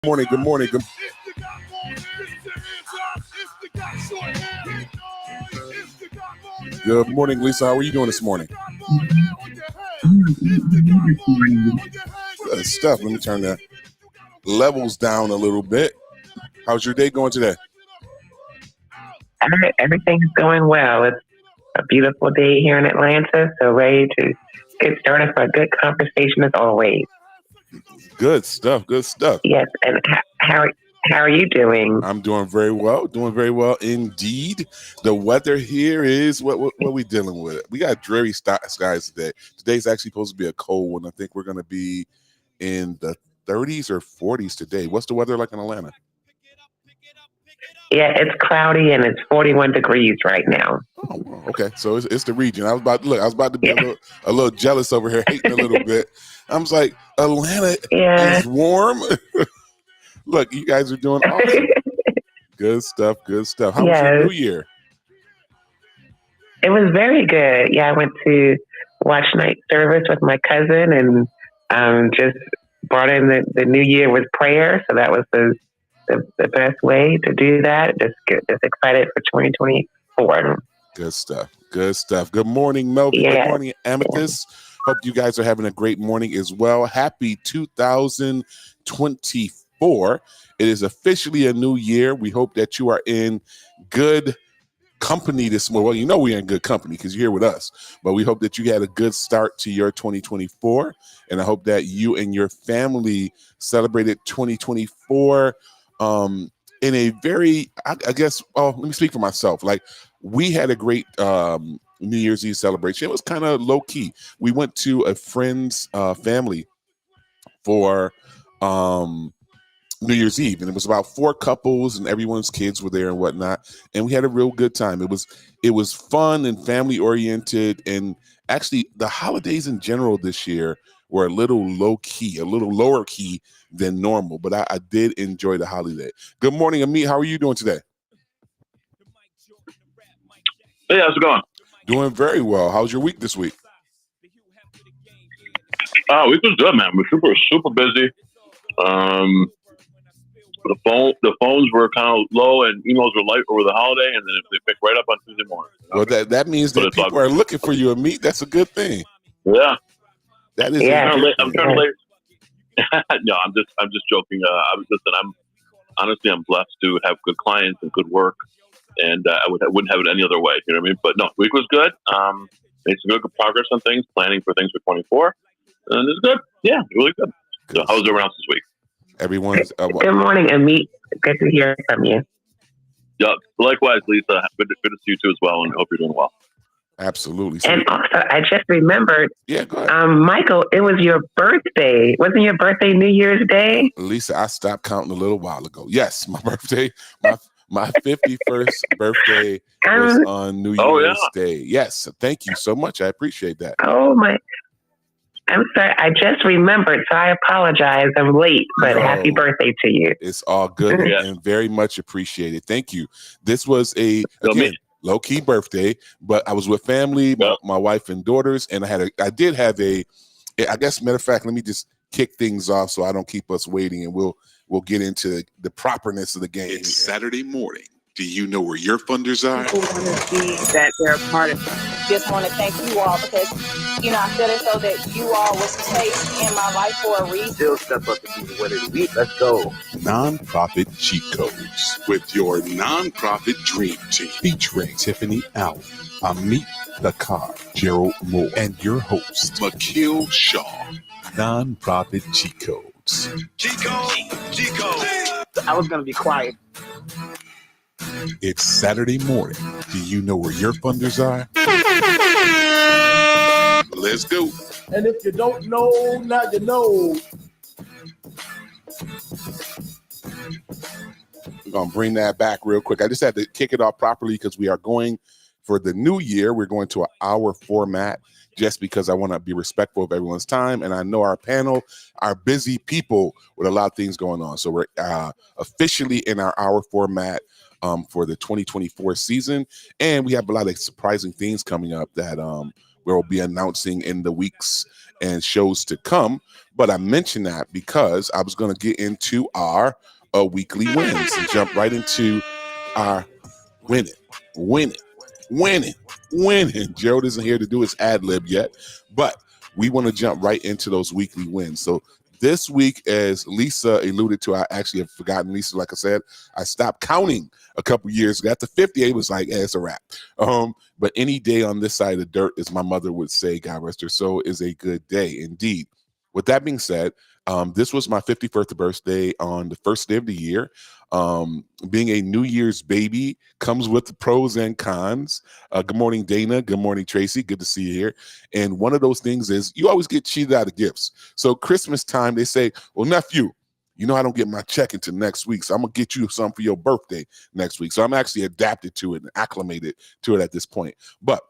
Morning, good morning, good morning, Lisa. How are you doing this morning? Good stuff. Let me turn the levels down a little bit. How's your day going today? Everything's going well. It's a beautiful day here in Atlanta, so ready to get started for a good conversation as always. Good stuff, good stuff. Yes, and how are you doing? I'm doing very well indeed. The weather here is what we dealing with. We got dreary skies today. Today's actually supposed to be a cold one. I think we're going to be in the 30s or 40s today. What's the weather like in Atlanta? Yeah, it's cloudy and it's 41 degrees right now. Oh, okay. So it's the region. I was about to be a little jealous over here, hating a little bit. I was like, Atlanta is warm. Look, you guys are doing awesome. Good stuff. Good stuff. How was your New Year? It was very good. Yeah, I went to watch night service with my cousin and just brought in the New Year with prayer. So that was the best way to do that. Just excited for 2024. Good stuff. Good stuff. Good morning, Melvin. Yeah. Good morning, Amethyst. Hope you guys are having a great morning as well. Happy 2024. It is officially a new year. We hope that you are in good company this morning. Well, you know we're in good company because you're here with us. But we hope that you had a good start to your 2024. And I hope that you and your family celebrated 2024 in a very, I guess, let me speak for myself. Like, we had a great New Year's Eve celebration. It was kind of low key. We went to a friend's family for New Year's Eve, and it was about 4 couples, and everyone's kids were there and whatnot. And we had a real good time. It was fun and family oriented, and actually, the holidays in general this year were a little low key, a little lower key than normal. But I did enjoy the holiday. Good morning, Amit. How are you doing today? Hey, how's it going? Doing very well. How's your week this week? Week was good, man. We're super busy. The phones were kind of low and emails were light over the holiday, and then they picked right up on Tuesday morning. Well, that means that people are looking for you, Amit. That's a good thing. Yeah, that is. Yeah. I'm trying to late. No, I'm just joking. I'm blessed to have good clients and good work, and I wouldn't have it any other way. You know what I mean? But no, week was good. Made some good progress on things, planning for things for 24, and it's good. Yeah, really good. So, how was everyone else this week? Everyone's good morning, Amit. Good to hear from you. Yeah, likewise, Lisa. Good to see you too as well, and hope you're doing well. Absolutely. And also, I just remembered, go ahead. Michael, it was your birthday. Wasn't your birthday New Year's Day? Lisa, I stopped counting a little while ago. Yes, my birthday, my 51st birthday was on New Year's Day. Yes, thank you so much. I appreciate that. Oh, my. I'm sorry. I just remembered, so I apologize. I'm late, but happy birthday to you. It's all good and very much appreciated. Thank you. This was again, low-key birthday, but I was with family, my wife and daughters, and I did have I guess, matter of fact, let me just kick things off so I don't keep us waiting, and we'll get into the properness of the game. It's Saturday morning. Do you know where your funders are? People want to see that they're a part of it. Just want to thank you all because, I feel as though that you all was placed in my life for a reason. Still step up and be the winner of the week. Let's go. Nonprofit Cheat Codes with your nonprofit dream team featuring Tiffany Allen, Amit Dakar, Gerald Moore, and your host, Makil Shaw. Nonprofit Cheat Codes. Cheat Code. I was going to be quiet. It's Saturday morning. Do you know where your funders are? Let's go. And if you don't know, now you know. We're going to bring that back real quick. I just had to kick it off properly because we are going for the new year. We're going to an hour format just because I want to be respectful of everyone's time. And I know our panel are busy people with a lot of things going on. So we're officially in our hour format for the 2024 season. And we have a lot of surprising things coming up that we'll be announcing in the weeks and shows to come. But I mentioned that because I was going to get into our weekly wins and jump right into our winning. Gerald isn't here to do his ad lib yet, but we want to jump right into those weekly wins. So this week, as Lisa alluded to, I actually have forgotten Lisa. Like I said, I stopped counting a couple years. Got to 58, was like, it's a wrap. But any day on this side of the dirt, as my mother would say, God rest her soul, is a good day indeed. With that being said, this was my 51st birthday on the first day of the year. Being a New Year's baby comes with the pros and cons. Good morning, Dana. Good morning, Tracy. Good to see you here. And one of those things is you always get cheated out of gifts. So Christmas time, they say, well, nephew, you know I don't get my check until next week, so I'm going to get you something for your birthday next week. So I'm actually adapted to it and acclimated to it at this point. But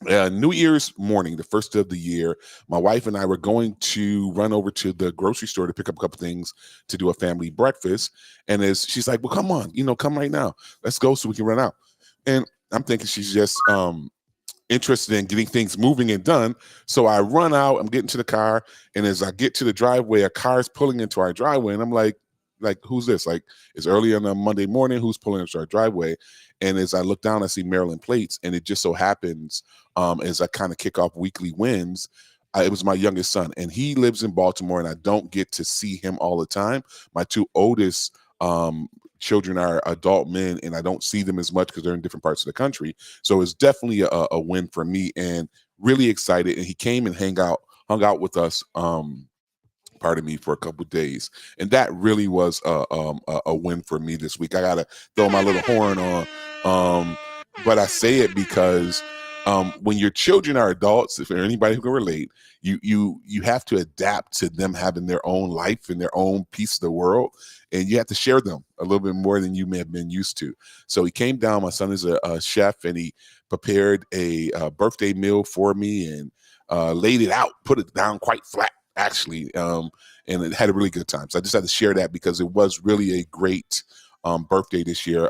New Year's morning, the first of the year, my wife and I were going to run over to the grocery store to pick up a couple things to do a family breakfast. And as she's like, well, come on, come right now. Let's go so we can run out. And I'm thinking she's just interested in getting things moving and done. So I run out, I'm getting to the car. And as I get to the driveway, a car is pulling into our driveway. And I'm like, who's this? Like, it's early on a Monday morning. Who's pulling into our driveway? And as I look down, I see Maryland plates. And it just so happens, as I kind of kick off weekly wins, it was my youngest son. And he lives in Baltimore, and I don't get to see him all the time. My two oldest children are adult men, and I don't see them as much because they're in different parts of the country. So it's definitely a win for me, and really excited. And he came and hung out with us, pardon me, for a couple of days. And that really was a win for me this week. I got to throw my little horn on. But I say it because when your children are adults, if anybody who can relate, you have to adapt to them having their own life and their own piece of the world. And you have to share them a little bit more than you may have been used to. So he came down. My son is a chef, and he prepared a birthday meal for me and laid it out, put it down quite flat, actually, and it had a really good time. So I just had to share that because it was really a great birthday this year.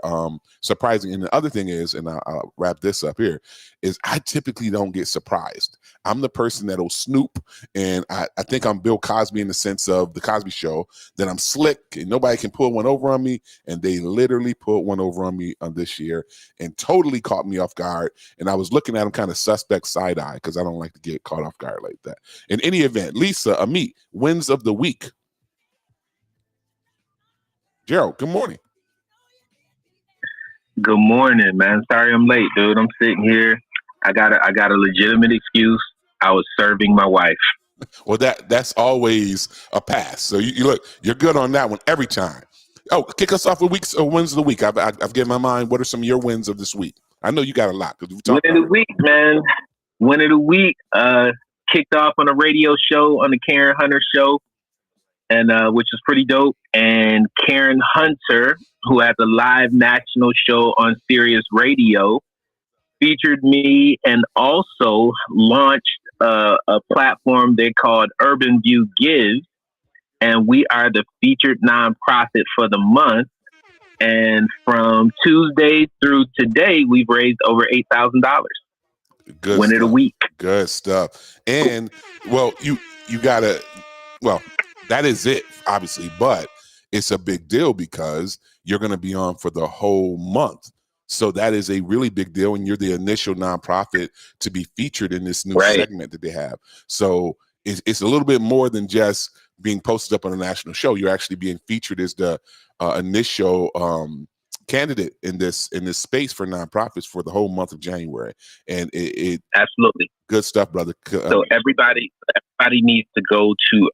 Surprising. And the other thing is, and I'll wrap this up here, is I typically don't get surprised. I'm the person that'll snoop, and I think I'm Bill Cosby in the sense of the Cosby Show, that I'm slick and nobody can pull one over on me. And they literally put one over on me this year and totally caught me off guard. And I was looking at them kind of suspect side eye because I don't like to get caught off guard like that. In any event, Lisa, Amit, wins of the week. Gerald, good morning. Good morning, man. Sorry I'm late, dude. I'm sitting here. I got a legitimate excuse. I was serving my wife. Well, that's always a pass. So you look, you're good on that one every time. Oh, kick us off with wins of the week. I've given my mind. What are some of your wins of this week? I know you got a lot. Win of the week, man. Win of the week. Kicked off on a radio show on the Karen Hunter show, and which is pretty dope. And Karen Hunter, who has a live national show on Sirius Radio, featured me and also launched a platform they called Urban View Gives. And we are the featured nonprofit for the month. And from Tuesday through today, we've raised over $8,000. Good Win of the week. Good stuff. And, well, you gotta, well, that is it, obviously, but it's a big deal because you're going to be on for the whole month. So that is a really big deal. And you're the initial nonprofit to be featured in this new segment that they have. So it's a little bit more than just being posted up on a national show. You're actually being featured as the initial candidate in this space for nonprofits for the whole month of January. And it absolutely good stuff, brother. So everybody needs to go to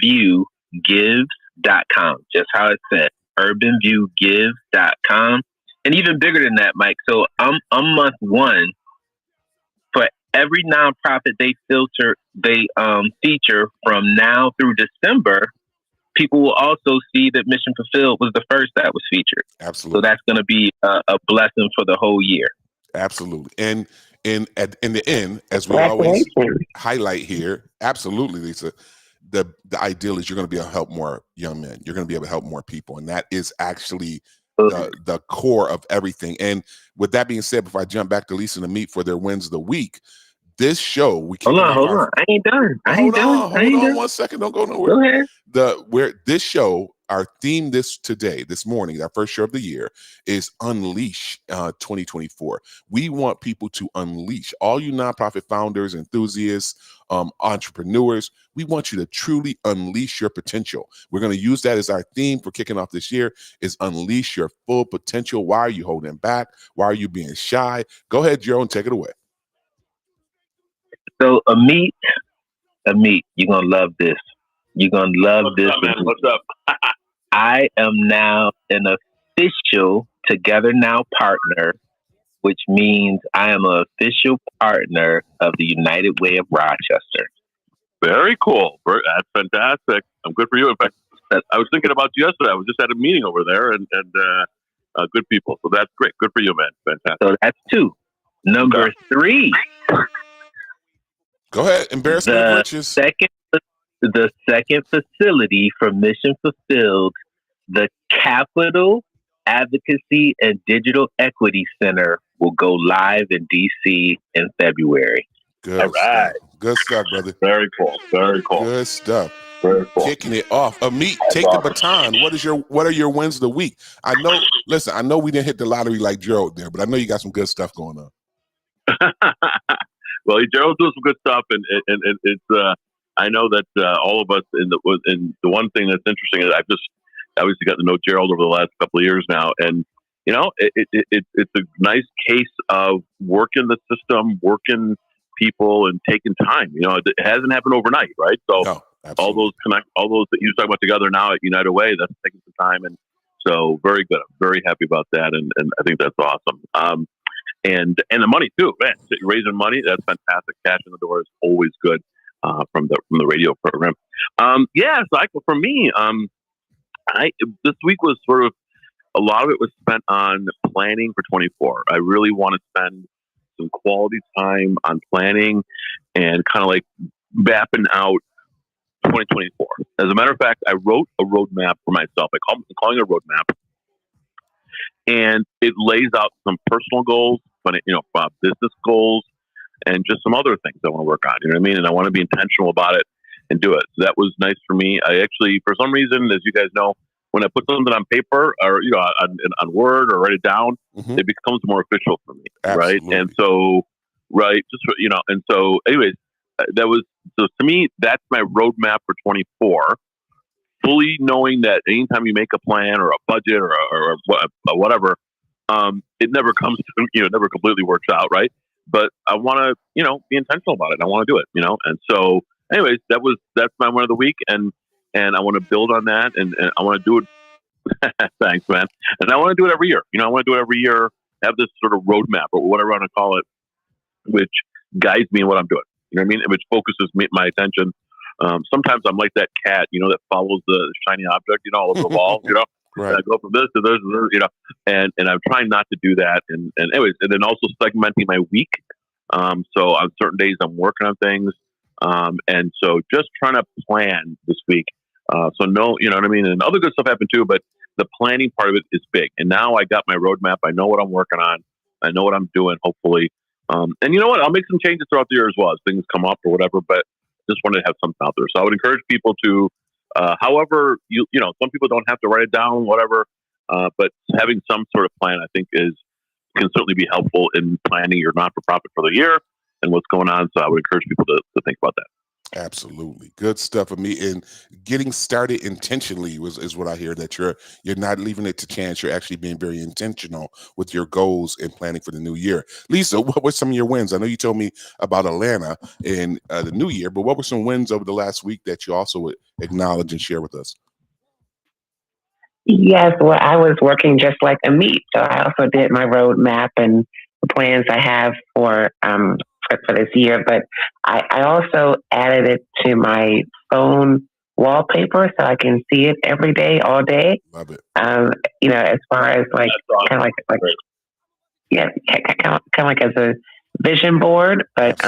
urbanviewgives.com, just how it said, urbanviewgives.com. And even bigger than that, Mike. So I'm month one. For every nonprofit they feature from now through December, people will also see that Mission Fulfilled was the first that was featured. Absolutely. So that's going to be a blessing for the whole year. Absolutely. And in the end, as we always highlight here, absolutely, Lisa, the ideal is you're going to be able to help more young men. You're going to be able to help more people. And that is actually the core of everything. And with that being said, before I jump back to Lisa and Amit for their wins of the week, this show, we Hold kicking off on. our. I ain't done. Hold on 1 second. Don't go nowhere. Go ahead. This show, our theme this morning, our first show of the year, is Unleash 2024. We want people to unleash all you nonprofit founders, enthusiasts, entrepreneurs. We want you to truly unleash your potential. We're going to use that as our theme for kicking off this year, is unleash your full potential. Why are you holding back? Why are you being shy? Go ahead, Joe, and take it away. So, Amit, you're going to love this. You're going to love this. What's up, man? What's up? I am now an official Together Now partner, which means I am an official partner of the United Way of Rochester. Very cool. That's fantastic. I'm good for you. In fact, I was thinking about you yesterday. I was just at a meeting over there, and good people. So that's great. Good for you, man. Fantastic. So that's 2. Number 3. Go ahead. Embarrassment of riches. The second facility for Mission Fulfilled, the Capital Advocacy and Digital Equity Center, will go live in DC in February. Good All right. stuff. Good stuff, brother. Very cool. Very cool. Good stuff. Very cool. Kicking it off. Amit, take the baton. What are your wins of the week? I know we didn't hit the lottery like Gerald there, but I know you got some good stuff going on. Well, Gerald's doing some good stuff, and it's I know that all of us in the one thing that's interesting is I've just obviously got to know Gerald over the last couple of years now, and you know it's a nice case of working the system, working people, and taking time. You know, it hasn't happened overnight, right? So No, all those that you talk about Together Now at United Way, that's taking some time, and so very good. I'm very happy about that, and I think that's awesome. And the money too, man. Raising money, that's fantastic. Cash in the door is always good from the radio program. So for me, this week was sort of a lot of it was spent on planning for 24. I really want to spend some quality time on planning and kind of like mapping out 2024. As a matter of fact, I wrote a roadmap for myself. I'm calling it a roadmap, and it lays out some personal goals, but business goals, and just some other things I want to work on. You know what I mean? And I want to be intentional about it and do it. So that was nice for me. I actually, for some reason, as you guys know, when I put something on paper or on Word or write it down, it becomes more official for me, right? And so, and so, anyways, so to me, that's my roadmap for 24. Fully knowing that anytime you make a plan or a budget or whatever, it never comes to, it never completely works out, right? But I want to, be intentional about it. I want to do it, And so, anyways, that's my win of the week, and I want to build on that, and I want to do it. Thanks, man. And I want to do it every year. I want to do it every year. Have this sort of roadmap or whatever I want to call it, which guides me in what I'm doing. You know what I mean? Which focuses my attention. Sometimes I'm like that cat, that follows the shiny object, all over the wall, Right. I go from this to this, and I'm trying not to do that. And anyways, and then also segmenting my week. So on certain days I'm working on things. And so just trying to plan this week. So no, you know what I mean? And other good stuff happened too, but the planning part of it is big. And now I got my roadmap. I know what I'm working on. I know what I'm doing, hopefully. And you know what? I'll make some changes throughout the year as well as things come up or whatever, but just wanted to have something out there. So I would encourage people to, however, some people don't have to write it down, whatever, but having some sort of plan, I think can certainly be helpful in planning your not-for-profit for the year and what's going on. So I would encourage people to think about that. Absolutely. Good stuff for me. And getting started intentionally is what I hear, that you're not leaving it to chance. You're actually being very intentional with your goals and planning for the new year. Lisa, what were some of your wins? I know you told me about Atlanta and the new year, but what were some wins over the last week that you also would acknowledge and share with us? Yes, well, I was working just like Amit, so I also did my roadmap and the plans I have for this year, but I also added it to my phone wallpaper so I can see it every day, all day. Love it. As far as like kind of like as a vision board, but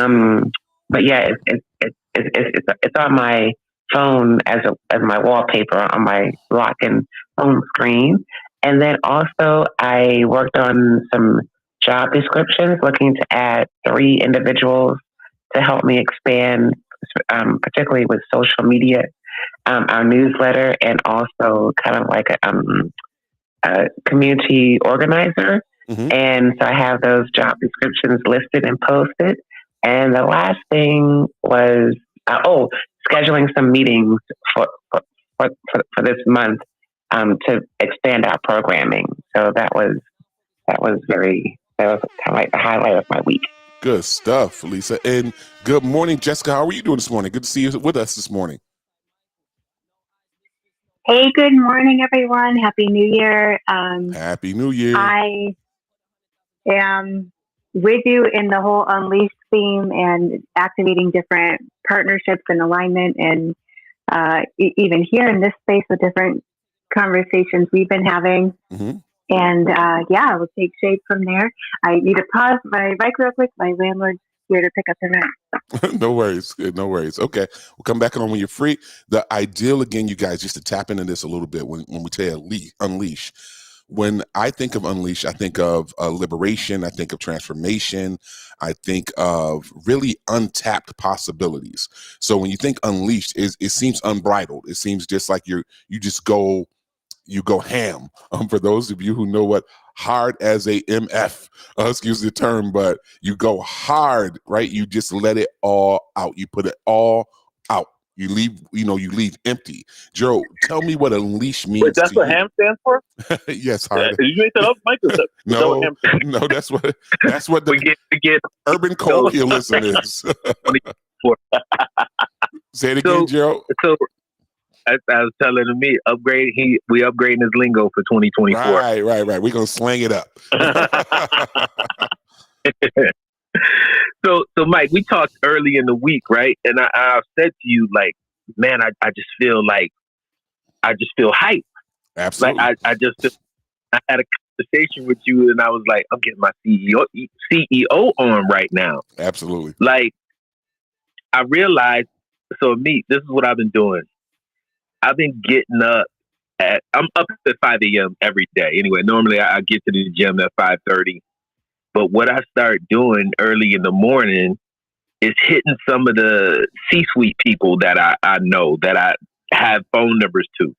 yeah, it's on my phone as my wallpaper on my lock and home screen. And then also I worked on some job descriptions, looking to add 3 individuals to help me expand, particularly with social media, our newsletter, and also kind of like a community organizer. Mhm. And so I have those job descriptions listed and posted. And the last thing was, scheduling some meetings for this month to expand our programming. So that was kind of like the highlight of my week. Good stuff, Lisa. And good morning, Jessica. How are you doing this morning? Good to see you with us this morning. Hey, good morning, everyone. Happy New Year. Happy New Year. I am with you in the whole Unleashed theme and activating different partnerships and alignment, and even here in this space with different conversations we've been having. Mhm. And we'll take shape from there. I need to pause my mic real quick. My landlord's here to pick up the rent. No worries. No worries. Okay. We'll come back on when you're free. The ideal, again, you guys, just to tap into this a little bit when we say unleash. When I think of unleash, I think of liberation. I think of transformation. I think of really untapped possibilities. So when you think unleashed, it seems unbridled. It seems just like you go ham. For those of you who know what hard as a MF, excuse the term, but you go hard, right? You just let it all out. You put it all out. You leave empty. Joe, tell me what unleash means. Wait, that's what ham stands for? Yes, hard. Did you make that up, Mike? No, that's what the get urban colloquialism is. Say it again, Joe. So I was telling him, we upgrading his lingo for 2024. Right. We're gonna slang it up. So Mike, we talked early in the week, right? And I said to you, like, man, I just feel hype. Absolutely. Like I had a conversation with you, and I was like, I'm getting my CEO on right now. Absolutely. Like, I realized. So this is what I've been doing. I've been getting up I'm up at 5 a.m. every day. Anyway, normally I get to the gym at 5:30. But what I start doing early in the morning is hitting some of the C-suite people that I know, that I have phone numbers to.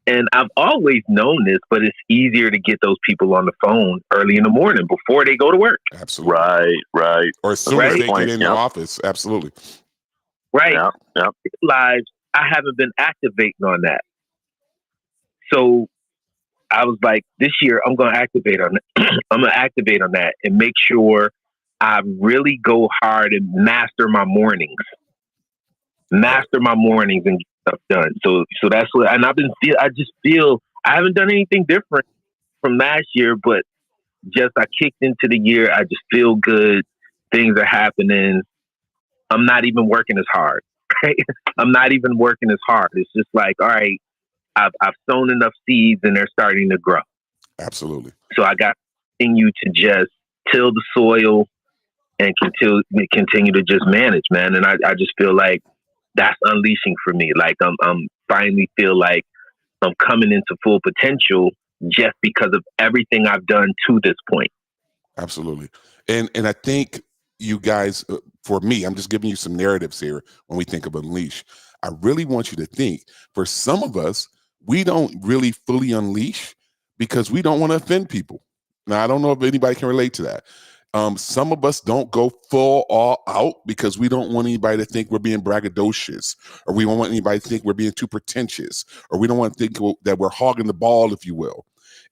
And I've always known this, but it's easier to get those people on the phone early in the morning before they go to work. Absolutely. Right. Or as soon as they get in the office. Absolutely. Right. Yeah. I realized I haven't been activating on that. So I was like, this year I'm going to activate on that. I'm going to activate on that and make sure I really go hard and master my mornings and get stuff done. So that's what, and I just feel I haven't done anything different from last year, but just I kicked into the year. I just feel good. Things are happening. I'm not even working as hard. Right? I'm not even working as hard. It's just like, all right, I've sown enough seeds and they're starting to grow. Absolutely. So I got to continue to just till the soil and continue to just manage, man. And I just feel like that's unleashing for me. Like I'm finally feel like I'm coming into full potential just because of everything I've done to this point. Absolutely. And I think you guys, for me, I'm just giving you some narratives here when we think of unleash. I really want you to think, for some of us, we don't really fully unleash because we don't want to offend people. Now, I don't know if anybody can relate to that. Some of us don't go full all out because we don't want anybody to think we're being braggadocious, or we don't want anybody to think we're being too pretentious, or we don't want to think that we're hogging the ball, if you will.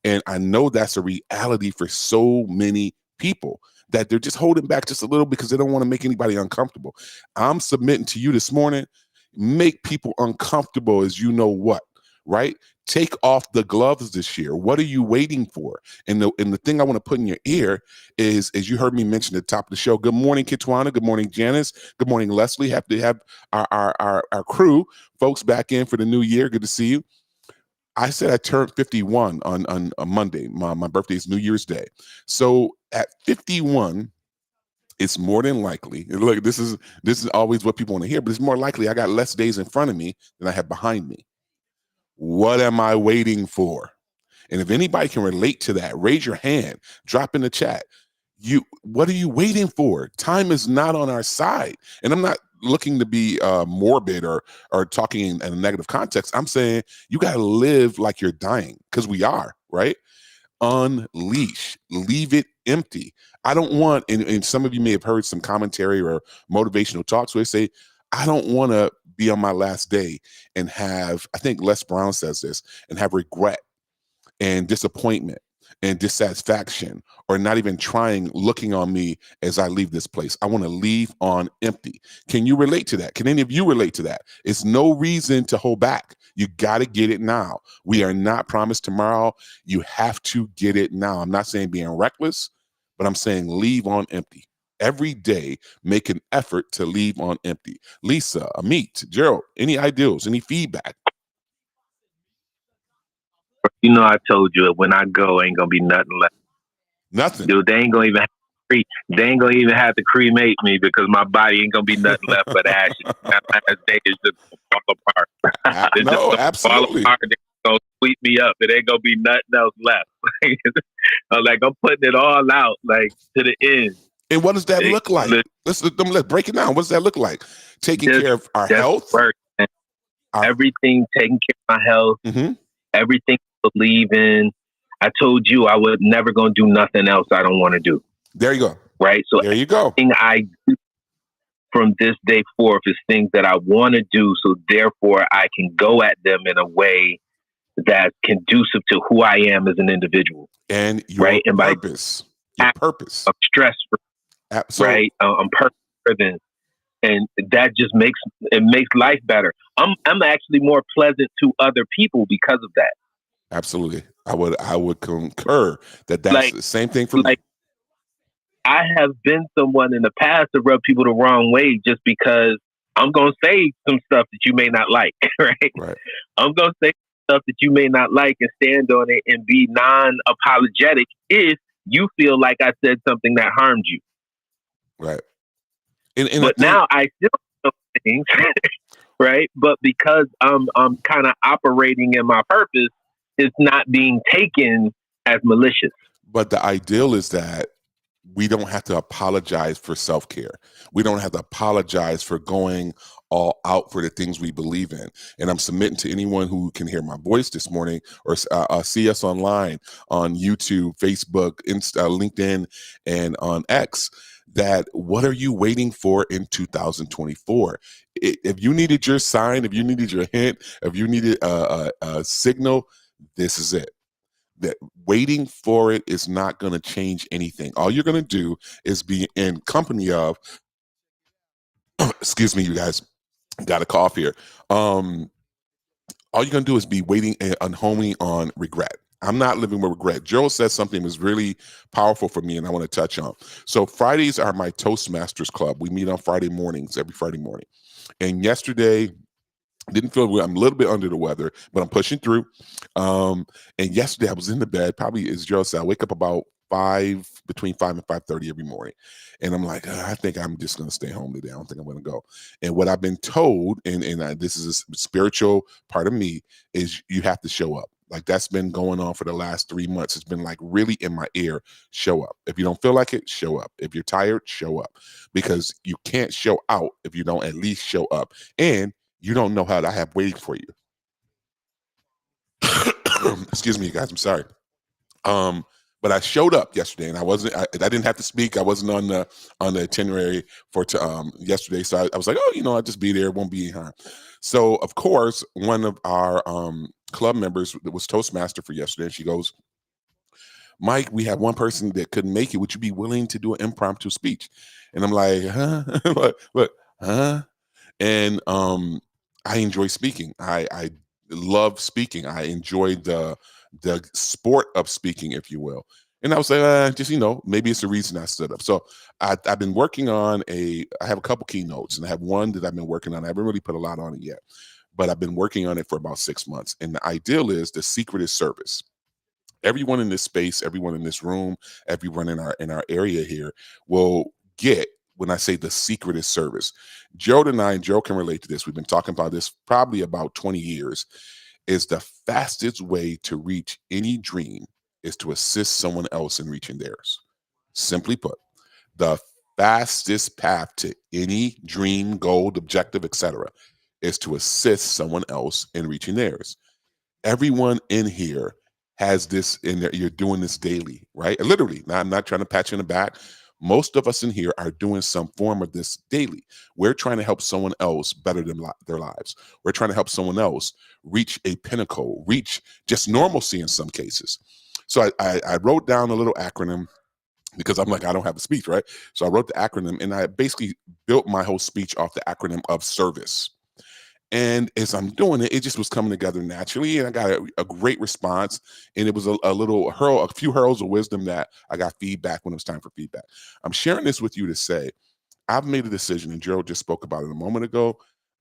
And I know that's a reality for so many people, that they're just holding back just a little because they don't want to make anybody uncomfortable. I'm submitting to you this morning, make people uncomfortable as you know what, right? Take off the gloves this year. What are you waiting for? And the thing I want to put in your ear is, as you heard me mention at the top of the show, good morning, Kitwana. Good morning, Janice. Good morning, Leslie. Happy to have our crew, folks, back in for the new year. Good to see you. I said I turned 51 on a Monday. My birthday is New Year's Day. So at 51, it's more than likely, look, this is always what people want to hear, but it's more likely I got less days in front of me than I have behind me. What am I waiting for? And if anybody can relate to that, raise your hand, drop in the chat. what are you waiting for? Time is not on our side. And I'm not looking to be morbid or talking in a negative context. I'm saying you got to live like you're dying, because we are, right? Unleash, leave it empty. I don't want, and some of you may have heard some commentary or motivational talks where they say, I don't want to be on my last day and have, I think Les Brown says this, and have regret and disappointment and dissatisfaction, or not even trying, looking on me as I leave this place. I want to leave on empty. Can you relate to that? Can any of you relate to that? It's no reason to hold back. You got to get it now. We are not promised tomorrow. You have to get it now. I'm not saying being reckless, but I'm saying leave on empty. Every day, make an effort to leave on empty. Lisa, Amit, Gerald, any ideals, any feedback? You know, I told you when I go, ain't gonna be nothing left. Nothing. Dude, they ain't gonna even have to cremate me, because my body ain't gonna be nothing left but ashes. That last day is just gonna fall apart. It's No, just absolutely. Fall apart. They're gonna sweep me up. It ain't gonna be nothing else left. Like, I'm putting it all out, like, to the end. And what does that look like? Let's break it down. What does that look like? Taking care of our health, everything. Taking care of my health. Mm-hmm. Everything I believe in. I told you I was never going to do nothing else I don't want to do. There you go. Right? So there you go. Everything I do from this day forth is things that I want to do, so therefore I can go at them in a way that's conducive to who I am as an individual. And your right? And purpose. Your purpose. I'm stress-free. Right? I'm purpose-driven. And that just makes life better. I'm actually more pleasant to other people because of that. Absolutely. I would concur that's the same thing for me. I have been someone in the past to rub people the wrong way just because I'm going to say some stuff that you may not like, right? I'm going to say stuff that you may not like and stand on it and be non-apologetic if you feel like I said something that harmed you. Right. But now I still know things, right? But because I'm kind of operating in my purpose, it's not being taken as malicious. But the ideal is that we don't have to apologize for self-care. We don't have to apologize for going all out for the things we believe in. And I'm submitting to anyone who can hear my voice this morning or see us online on YouTube, Facebook, Insta, LinkedIn, and on X, that what are you waiting for in 2024? If you needed your sign, if you needed your hint, if you needed a signal, this is it. That waiting for it is not going to change anything. All you're going to do is be in company of, excuse me, you guys, got a cough here. All you're going to do is be waiting and homing on regret. I'm not living with regret. Gerald said something that was really powerful for me and I want to touch on. So Fridays are my Toastmasters Club. We meet on Friday mornings, every Friday morning. And yesterday, didn't feel good. I'm a little bit under the weather, but I'm pushing through. And yesterday I was in the bed, probably as Gerald said, I wake up about between 5 and 5:30 every morning. And I'm like, I think I'm just going to stay home today. I don't think I'm going to go. And what I've been told, and this is a spiritual part of me, is you have to show up. Like that's been going on for the last 3 months. It's been like really in my ear, show up. If you don't feel like it, show up. If you're tired, show up. Because you can't show out if you don't at least show up. And you don't know how I have waiting for you. Excuse me, guys. I'm sorry. But I showed up yesterday, and I didn't have to speak. I wasn't on the itinerary for yesterday, so I was like, I'll just be there. It won't be harm. So of course, one of our club members was Toastmaster for yesterday, and she goes, Mike, we have one person that couldn't make it. Would you be willing to do an impromptu speech? And I'm like, huh? What? Huh? And I enjoy speaking. I love speaking. I enjoy the sport of speaking, if you will. And I was like, maybe it's the reason I stood up. So I've been working on I have a couple keynotes, and I have one that I've been working on. I haven't really put a lot on it yet, but I've been working on it for about 6 months. And the ideal is the secret is service. Everyone in this space, everyone in this room, everyone in our area here will get, when I say the secret is service. Gerald and Gerald can relate to this. We've been talking about this probably about 20 years, is the fastest way to reach any dream is to assist someone else in reaching theirs. Simply put, the fastest path to any dream, goal, objective, etc., is to assist someone else in reaching theirs. Everyone in here has this in there. You're doing this daily, right? Literally. Now, I'm not trying to pat you in the back. Most of us in here are doing some form of this daily. We're trying to help someone else better their lives. We're trying to help someone else reach a pinnacle, reach just normalcy in some cases. So I wrote down a little acronym because I'm like, I don't have a speech, right? So I wrote the acronym, and I basically built my whole speech off the acronym of service. And as I'm doing it, it just was coming together naturally, and I got a great response. And it was a few hurls of wisdom that I got feedback when it was time for feedback. I'm sharing this with you to say, I've made a decision, and Gerald just spoke about it a moment ago.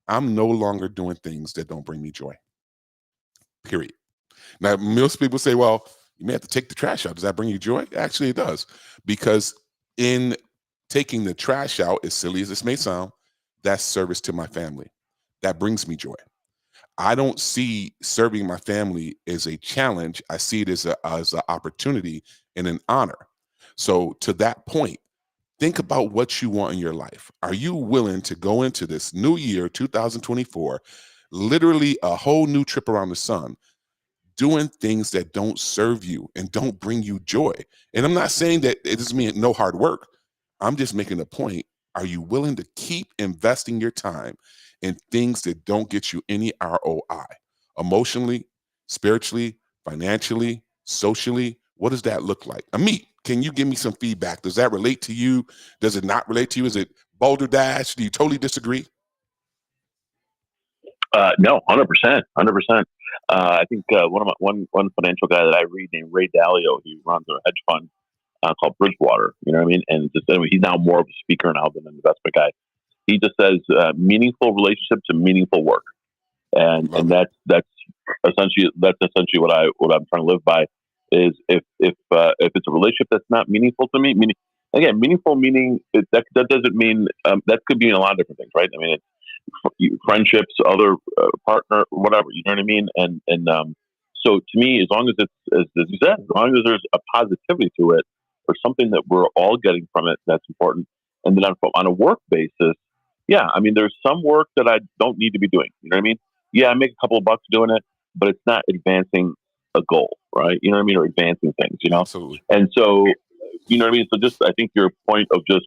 I'm no longer doing things that don't bring me joy. Period. Now, most people say, well, you may have to take the trash out. Does that bring you joy? Actually, it does. Because in taking the trash out, as silly as this may sound, that's service to my family. That brings me joy. I don't see serving my family as a challenge. I see it as an opportunity and an honor. So to that point, think about what you want in your life. Are you willing to go into this new year, 2024, literally a whole new trip around the sun, doing things that don't serve you and don't bring you joy? And I'm not saying that it doesn't mean no hard work. I'm just making a point. Are you willing to keep investing your time in things that don't get you any ROI? Emotionally, spiritually, financially, socially? What does that look like? Amit, can you give me some feedback? Does that relate to you? Does it not relate to you? Is it Boulder Dash? Do you totally disagree? No, 100%. I think one financial guy that I read named Ray Dalio, he runs a hedge fund called Bridgewater. You know what I mean? And just anyway, he's now more of a speaker now than an investment guy. He just says meaningful relationships and meaningful work, and that's essentially what I'm trying to live by. Is if it's a relationship that's not meaningful to me, meaningful meaning that doesn't mean that could mean a lot of different things, right? I mean, it's friendships, other partner, whatever. You know what I mean? And so to me, as long as it's as you said, as long as there's a positivity to it or something that we're all getting from it, that's important. And then on a work basis, yeah, I mean, there's some work that I don't need to be doing. You know what I mean? Yeah, I make a couple of bucks doing it, but it's not advancing a goal, right? You know what I mean? Or advancing things, you know? Absolutely. And so, you know what I mean? So just, I think your point of just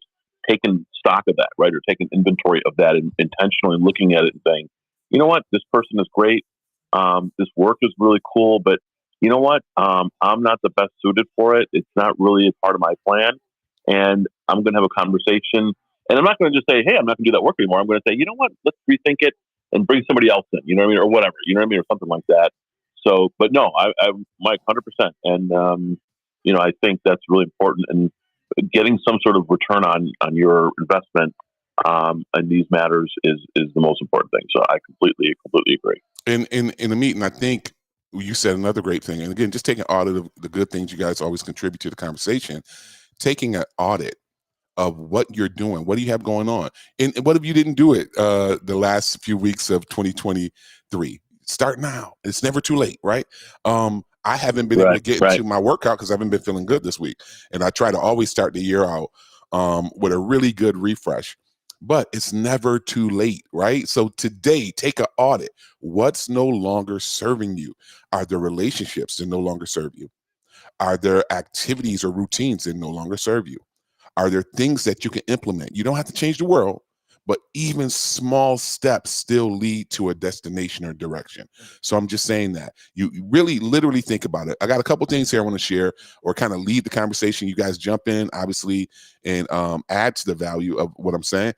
taking stock of that, right? Or taking inventory of that and intentionally looking at it and saying, you know what? This person is great. This work is really cool, but you know what? I'm not the best suited for it. It's not really a part of my plan. And I'm going to have a conversation. And I'm not going to just say, hey, I'm not going to do that work anymore. I'm going to say, you know what? Let's rethink it and bring somebody else in, you know what I mean? Or whatever, you know what I mean? Or something like that. So, but no, I'm Mike, 100%. And, you know, I think that's really important. And getting some sort of return on your investment in these matters is the most important thing. So I completely agree. In the meeting, I think you said another great thing. And again, just taking an audit of the good things you guys always contribute to the conversation, taking an audit of what you're doing. What do you have going on? And what if you didn't do it the last few weeks of 2023? Start now. It's never too late, right? I haven't been able to get into my workout because I haven't been feeling good this week. And I try to always start the year out with a really good refresh. But it's never too late, right? So today, take an audit. What's no longer serving you? Are there relationships that no longer serve you? Are there activities or routines that no longer serve you? Are there things that you can implement? You don't have to change the world, but even small steps still lead to a destination or direction. So I'm just saying that you really literally think about it. I got a couple things here I want to share or kind of lead the conversation. You guys jump in, obviously, and add to the value of what I'm saying.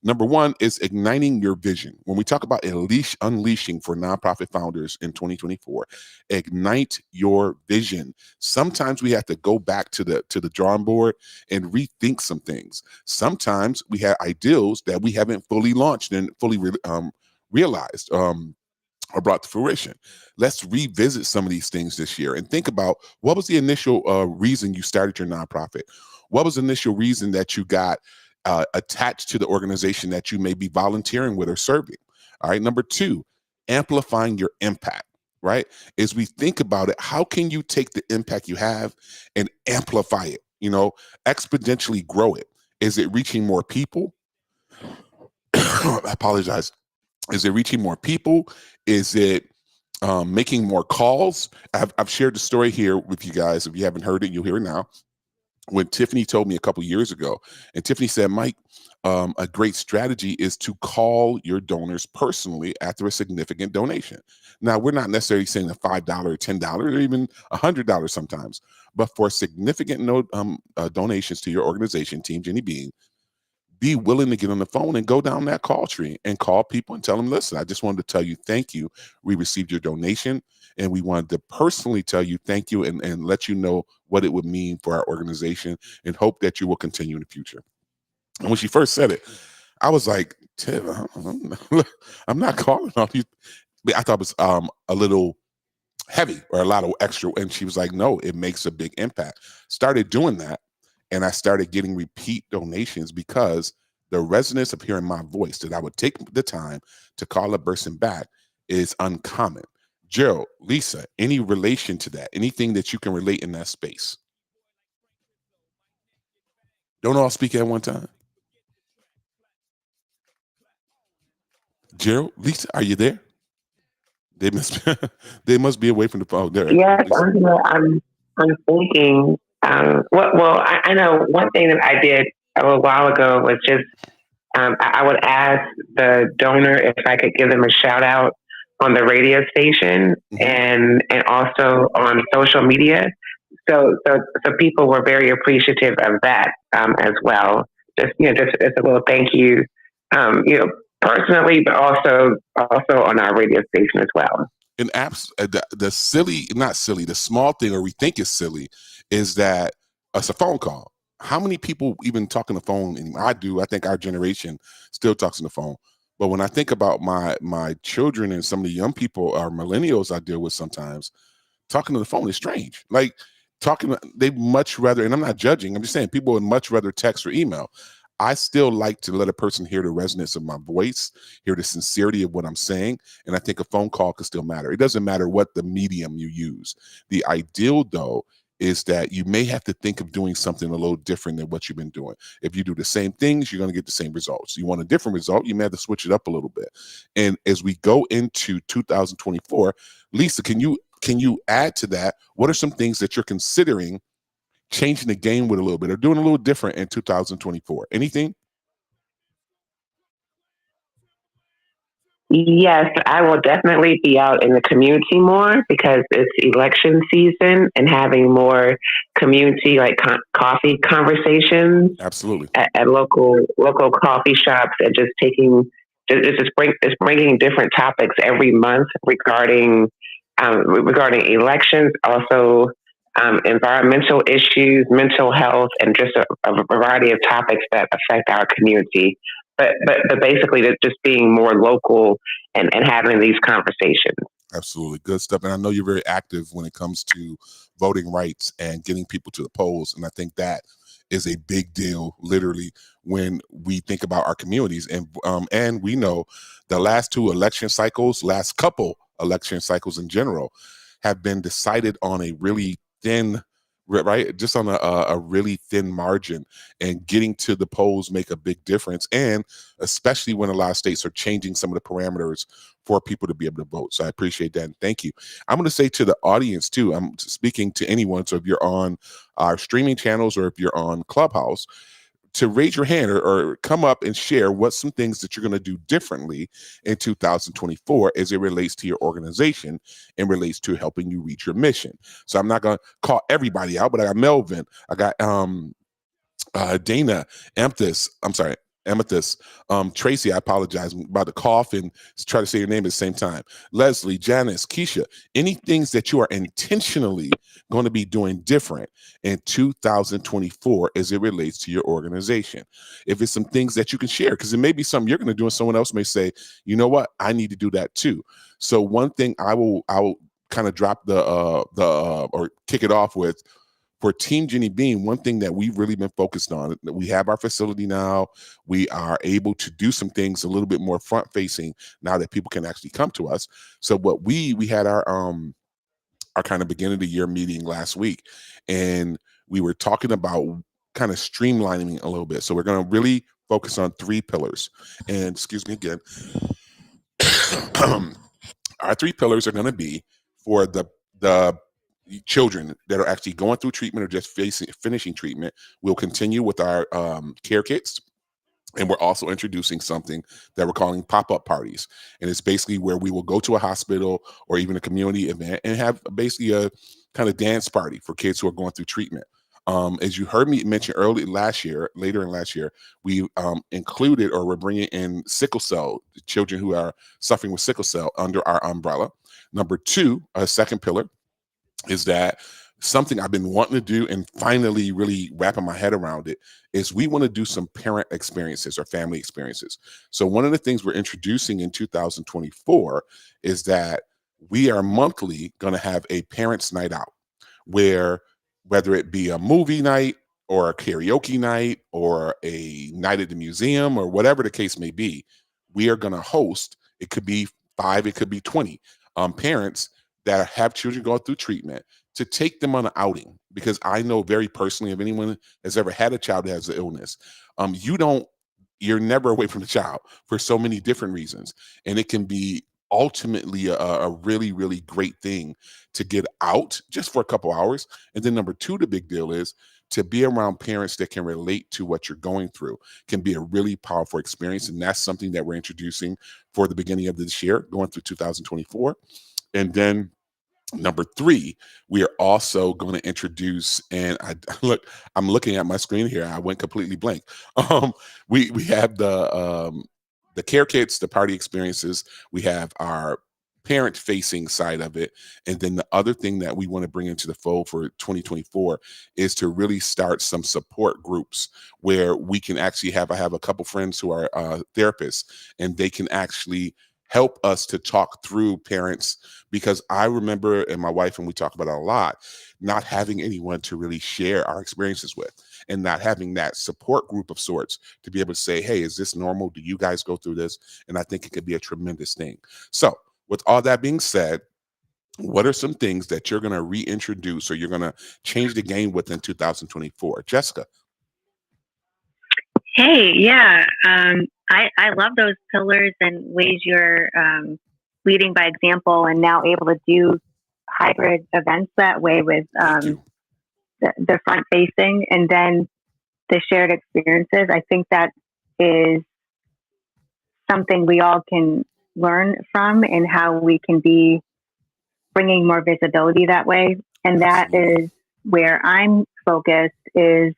Number one is igniting your vision. When we talk about unleashing for nonprofit founders in 2024, ignite your vision. Sometimes we have to go back to the drawing board and rethink some things. Sometimes we have ideals that we haven't fully launched and fully realized or brought to fruition. Let's revisit some of these things this year and think about what was the initial reason you started your nonprofit? What was the initial reason that you got attached to the organization that you may be volunteering with or serving? All right. Number two, amplifying your impact, right? As we think about it, how can you take the impact you have and amplify it? exponentially grow it. Is it reaching more people? I apologize. Is it reaching more people? Is it making more calls? I've shared the story here with you guys. If you haven't heard it, you'll hear it now. When Tiffany told me a couple years ago, and Tiffany said, Mike, a great strategy is to call your donors personally after a significant donation. Now, we're not necessarily saying a $5 or $10 or even $100 sometimes, but for significant donations to your organization, Team Jenny Bean, be willing to get on the phone and go down that call tree and call people and tell them, listen, I just wanted to tell you thank you. We received your donation, and we wanted to personally tell you thank you and let you know what it would mean for our organization, and hope that you will continue in the future. And when she first said it, I was like, Tim, I'm not calling on you. I thought it was a little heavy or a lot of extra. And she was like, no, it makes a big impact. Started doing that. And I started getting repeat donations because the resonance of hearing my voice, that I would take the time to call a person back, is uncommon. Gerald, Lisa, any relation to that? Anything that you can relate in that space? Don't all speak at one time. Gerald, Lisa, are you there? They must be away from the phone. There. Yes, I'm thinking. I know one thing that I did a little while ago was just I would ask the donor if I could give them a shout out on the radio station and also on social media. So people were very appreciative of that as well. Just a little thank you, personally, but also on our radio station as well. And the small thing, or we think is silly, is that it's a phone call. How many people even talk on the phone? And I do. I think our generation still talks on the phone. But when I think about my children and some of the young people, or millennials I deal with sometimes, talking on the phone is strange. Like they much rather, and I'm not judging, I'm just saying people would much rather text or email. I still like to let a person hear the resonance of my voice, hear the sincerity of what I'm saying. And I think a phone call can still matter. It doesn't matter what the medium you use. The ideal, though, is that you may have to think of doing something a little different than what you've been doing. If you do the same things, you're going to get the same results. You want a different result, you may have to switch it up a little bit. And as we go into 2024, Lisa, can you add to that? What are some things that you're considering changing the game with a little bit, or doing a little different in 2024? Anything? Yes, I will definitely be out in the community more because it's election season, and having more community like coffee conversations. Absolutely. At local coffee shops, and just bringing different topics every month regarding elections, also environmental issues, mental health, and just a variety of topics that affect our community. But basically, just being more local and having these conversations. Absolutely. Good stuff. And I know you're very active when it comes to voting rights and getting people to the polls. And I think that is a big deal, literally, when we think about our communities. And we know the last couple election cycles in general have been decided on a really thin, right? Just on a really thin margin, and getting to the polls make a big difference. And especially when a lot of states are changing some of the parameters for people to be able to vote. So I appreciate that. And thank you. I'm going to say to the audience too, I'm speaking to anyone. So if you're on our streaming channels, or if you're on Clubhouse, to raise your hand or come up and share what some things that you're going to do differently in 2024 as it relates to your organization and relates to helping you reach your mission. So I'm not going to call everybody out, but I got Melvin, I got Dana, Amethyst, Tracy, I apologize, I'm about to cough and try to say your name at the same time. Leslie, Janice, Keisha, any things that you are intentionally going to be doing different in 2024 as it relates to your organization? If it's some things that you can share, because it may be something you're going to do and someone else may say, you know what, I need to do that too. So one thing I will kind of drop or kick it off with, for Team Jenny Bean, one thing that we've really been focused on, we have our facility now. We are able to do some things a little bit more front facing now that people can actually come to us. So what we had our kind of beginning of the year meeting last week, and we were talking about kind of streamlining a little bit. So we're going to really focus on 3 pillars. And excuse me again. Our 3 pillars are going to be for the children that are actually going through treatment or just finishing treatment. We'll continue with our care kits. And we're also introducing something that we're calling pop-up parties. And it's basically where we will go to a hospital or even a community event and have basically a kind of dance party for kids who are going through treatment. As you heard me mention later in last year, we included, or we're bringing in sickle cell, children who are suffering with sickle cell under our umbrella. Number 2, a second pillar, is that something I've been wanting to do and finally really wrapping my head around it is we want to do some parent experiences or family experiences. So one of the things we're introducing in 2024 is that we are monthly going to have a parents' night out, where whether it be a movie night or a karaoke night or a night at the museum or whatever the case may be, we are going to host, it could be 5, it could be 20 parents that have children going through treatment, to take them on an outing. Because I know very personally, if anyone has ever had a child that has an illness, you're never away from the child for so many different reasons. And it can be ultimately a really, really great thing to get out just for a couple hours. And then number 2, the big deal is to be around parents that can relate to what you're going through can be a really powerful experience. And that's something that we're introducing for the beginning of this year, going through 2024. And then number 3, we are also going to introduce, and I'm looking at my screen here. I went completely blank. We have the care kits, the party experiences. We have our parent-facing side of it, and then the other thing that we want to bring into the fold for 2024 is to really start some support groups where we can actually I have a couple friends who are therapists, and they can actually help us to talk through parents, because I remember, and my wife, and we talk about it a lot, not having anyone to really share our experiences with, and not having that support group of sorts to be able to say, hey, is this normal? Do you guys go through this? And I think it could be a tremendous thing. So with all that being said, what are some things that you're going to reintroduce or you're going to change the game with in 2024? Jessica. Hey, yeah. I love those pillars and ways you're leading by example and now able to do hybrid events that way with the front facing and then the shared experiences. I think that is something we all can learn from and how we can be bringing more visibility that way. And that is where I'm focused, is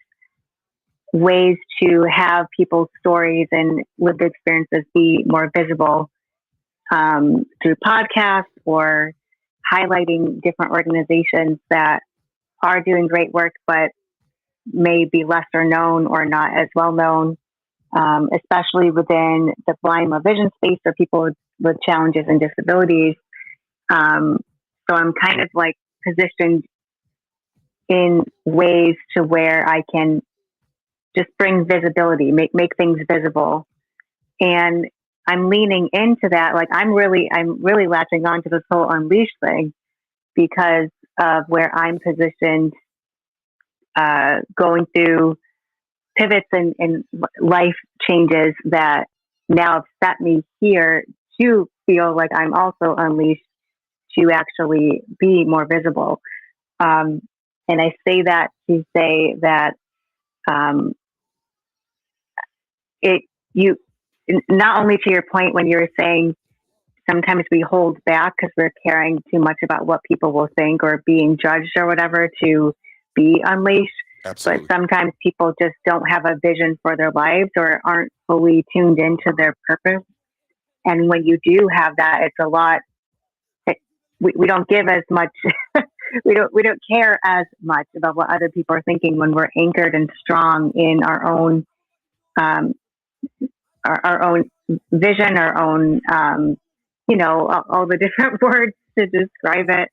ways to have people's stories and lived experiences be more visible through podcasts or highlighting different organizations that are doing great work but may be lesser known or not as well known, especially within the blind low vision space or people with challenges and disabilities. So I'm kind of like positioned in ways to where I can just bring visibility, make things visible. And I'm leaning into that. Like I'm really latching on to this whole Unleash thing because of where I'm positioned, going through pivots and life changes that now have set me here to feel like I'm also unleashed to actually be more visible. And I say that to say that you not only to your point when you were saying sometimes we hold back because we're caring too much about what people will think or being judged or whatever to be unleashed. Absolutely. But sometimes people just don't have a vision for their lives or aren't fully tuned into their purpose. And when you do have that, it's a lot. We don't give as much. we don't care as much about what other people are thinking when we're anchored and strong in our own vision, our own all the different words to describe it,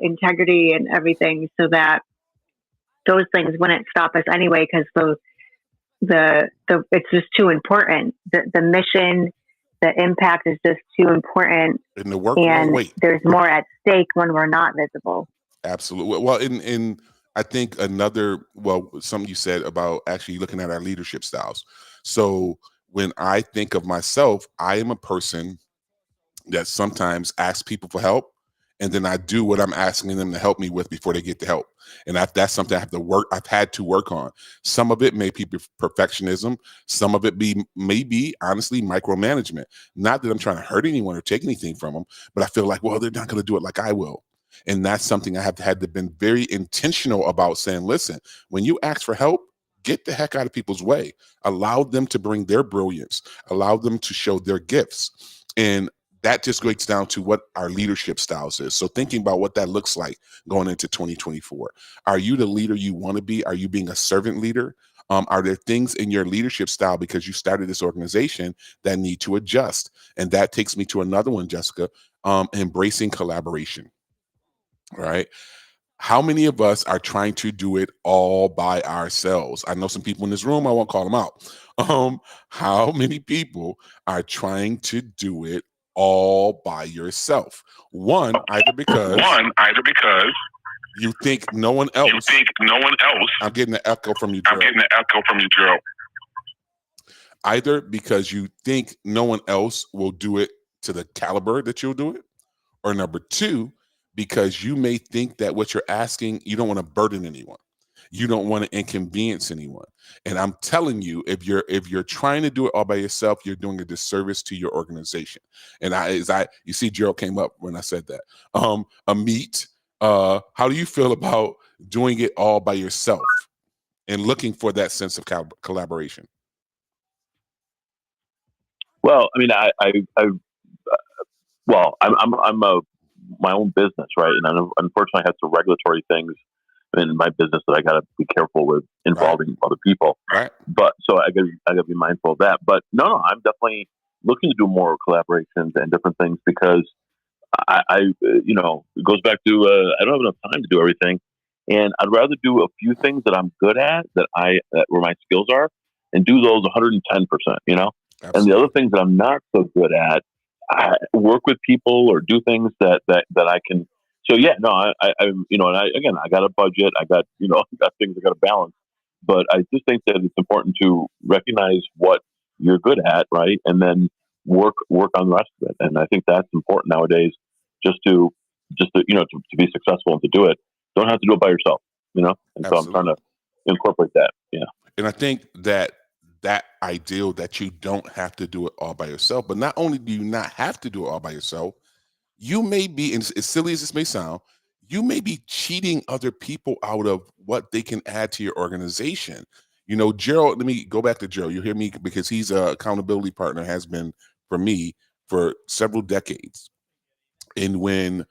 integrity and everything, so that those things wouldn't stop us anyway, because the it's just too important. The mission, the impact is just too important, and the work and there's more at stake when we're not visible. Absolutely. Well, in I think something you said about actually looking at our leadership styles. So when I think of myself, I am a person that sometimes asks people for help, and then I do what I'm asking them to help me with before they get the help. And that's something I've had to work on. Some of it may be perfectionism. Some of it may be honestly micromanagement. Not that I'm trying to hurt anyone or take anything from them, but I feel like, well, they're not going to do it like I will. And that's something I have had to been very intentional about, saying, listen, when you ask for help, get the heck out of people's way. Allow them to bring their brilliance. Allow them to show their gifts. And that just breaks down to what our leadership styles is. So thinking about what that looks like going into 2024. Are you the leader you want to be? Are you being a servant leader? Are there things in your leadership style, because you started this organization, that need to adjust? And that takes me to another one, Jessica, embracing collaboration. Right? How many of us are trying to do it all by ourselves? I know some people in this room, I won't call them out. How many people are trying to do it all by yourself? One, either because you think no one else. I'm getting an echo from you, Gerald. Either because you think no one else will do it to the caliber that you'll do it, or number two, because you may think that what you're asking, you don't want to burden anyone. You don't want to inconvenience anyone. And I'm telling you, if you're trying to do it all by yourself, you're doing a disservice to your organization. And you see, Gerald came up when I said that. Amit, how do you feel about doing it all by yourself and looking for that sense of collaboration? Well, I mean, I'm my own business, right? And unfortunately, I have some regulatory things in my business that I got to be careful with involving other people. Right. But so I got to be mindful of that. But no, I'm definitely looking to do more collaborations and different things, because it goes back to I don't have enough time to do everything, and I'd rather do a few things that I'm good at, that where my skills are, and do those 110%. Absolutely. And the other things that I'm not so good at, I work with people or do things that I can. So yeah, no, I got a budget. I got things I got to balance. But I just think that it's important to recognize what you're good at, right, and then work on the rest of it. And I think that's important nowadays, just to be successful and to do it. Don't have to do it by yourself, And Absolutely. So I'm trying to incorporate that. Yeah. And I think that ideal that you don't have to do it all by yourself, but not only do you not have to do it all by yourself, you may be, and as silly as this may sound, you may be cheating other people out of what they can add to your organization. Gerald, let me go back to Gerald. You hear me, because he's an accountability partner, has been for me for several decades. And when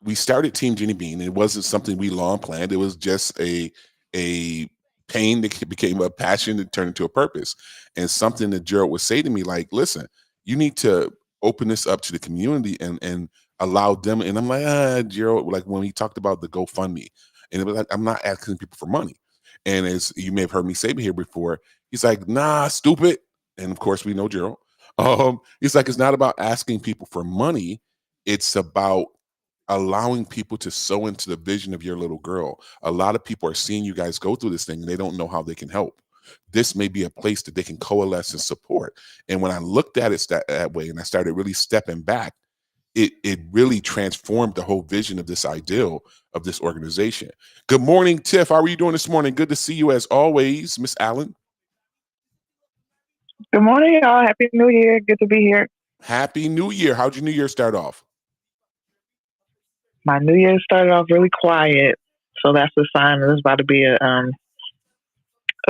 we started Team Jenny Bean, it wasn't something we long planned. It was just a pain that became a passion that turned into a purpose. And something that Gerald would say to me, like, listen, you need to open this up to the community and allow them. And I'm like, Gerald, like when he talked about the GoFundMe, and it was like, I'm not asking people for money. And as you may have heard me say here before, he's like, nah, stupid. And of course we know Gerald. He's like, it's not about asking people for money. It's about allowing people to sow into the vision of your little girl. A lot of people are seeing you guys go through this thing, and they don't know how they can help. This may be a place that they can coalesce and support. And when I looked at it that way, and I started really stepping back, it really transformed the whole vision of this ideal of this organization. Good morning, Tiff. How are you doing this morning? Good to see you as always, Miss Allen. Good morning, y'all. Happy New Year. Good to be here. Happy New Year. How'd your New Year start off? My New Year started off really quiet, so that's a sign that it's about to be a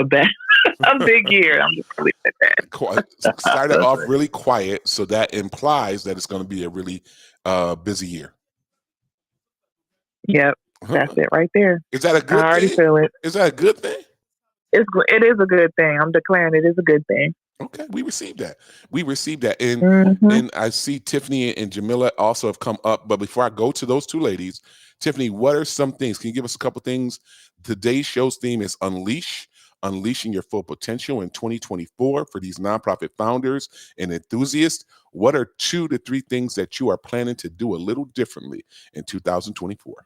big year. I'm just really at that. Started off really quiet, so that implies that it's going to be a really busy year. Yep, that's it right there. Is that a good thing? I already feel it. Is that a good thing? It is a good thing. I'm declaring it is a good thing. Okay, we received that. And I see Tiffany and Jamila also have come up. But before I go to those two ladies, Tiffany, what are some things? Can you give us a couple things? Today's show's theme is Unleashing Your Full Potential in 2024 for these nonprofit founders and enthusiasts. What are 2 to 3 things that you are planning to do a little differently in 2024?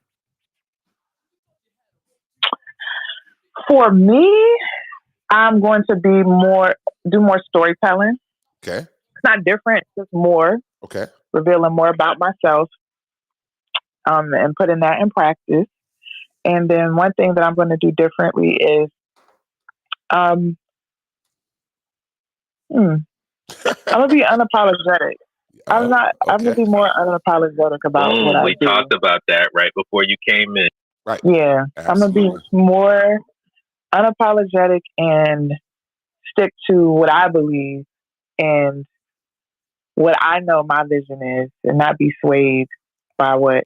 For me, I'm going to do more storytelling. Okay. It's not different, just more. Okay. Revealing more about myself, and putting that in practice. And then one thing that I'm going to do differently is, I'm gonna be unapologetic. I'm gonna be more unapologetic about what I we do. talked about that right before you came in. Right. Yeah. Absolutely. I'm gonna be more unapologetic and stick to what I believe and what I know my vision is, and not be swayed by what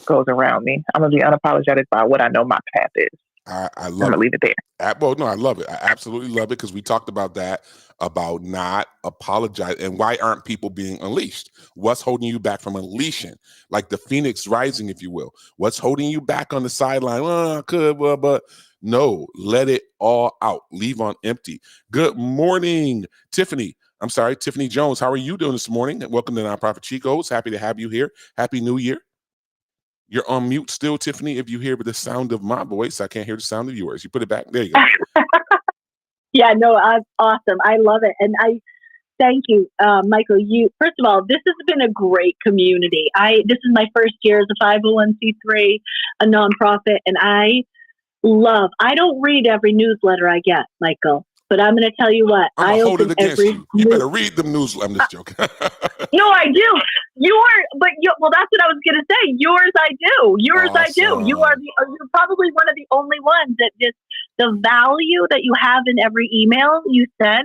goes around me. I'm gonna be unapologetic by what I know my path is. I love I'm gonna leave it there. Well, no, I love it. I absolutely love it because we talked about that, about not apologize. And why aren't people being unleashed? What's holding you back from unleashing? Like the Phoenix rising, if you will. What's holding you back on the sideline? Well, I could, but no, let it all out. Leave on empty. Good morning, Tiffany. I'm sorry, Tiffany Jones. How are you doing this morning? Welcome to Nonprofit Chicos. Happy to have you here. Happy New Year. You're on mute still, Tiffany. If you hear the sound of my voice, I can't hear the sound of yours. You put it back. There you go. Yeah, no, awesome. I love it. And I thank you, Michael. First of all, this has been a great community. This is my first year as a 501c3, a nonprofit, and I don't read every newsletter I get, Michael. But I'm going to tell you what. I'm going to hold it against you. You better read them newsletters. I'm just joking. No, I do. Well, that's what I was going to say. Yours, I do. Awesome. I do. You're probably one of the only ones that just the value that you have in every email you send,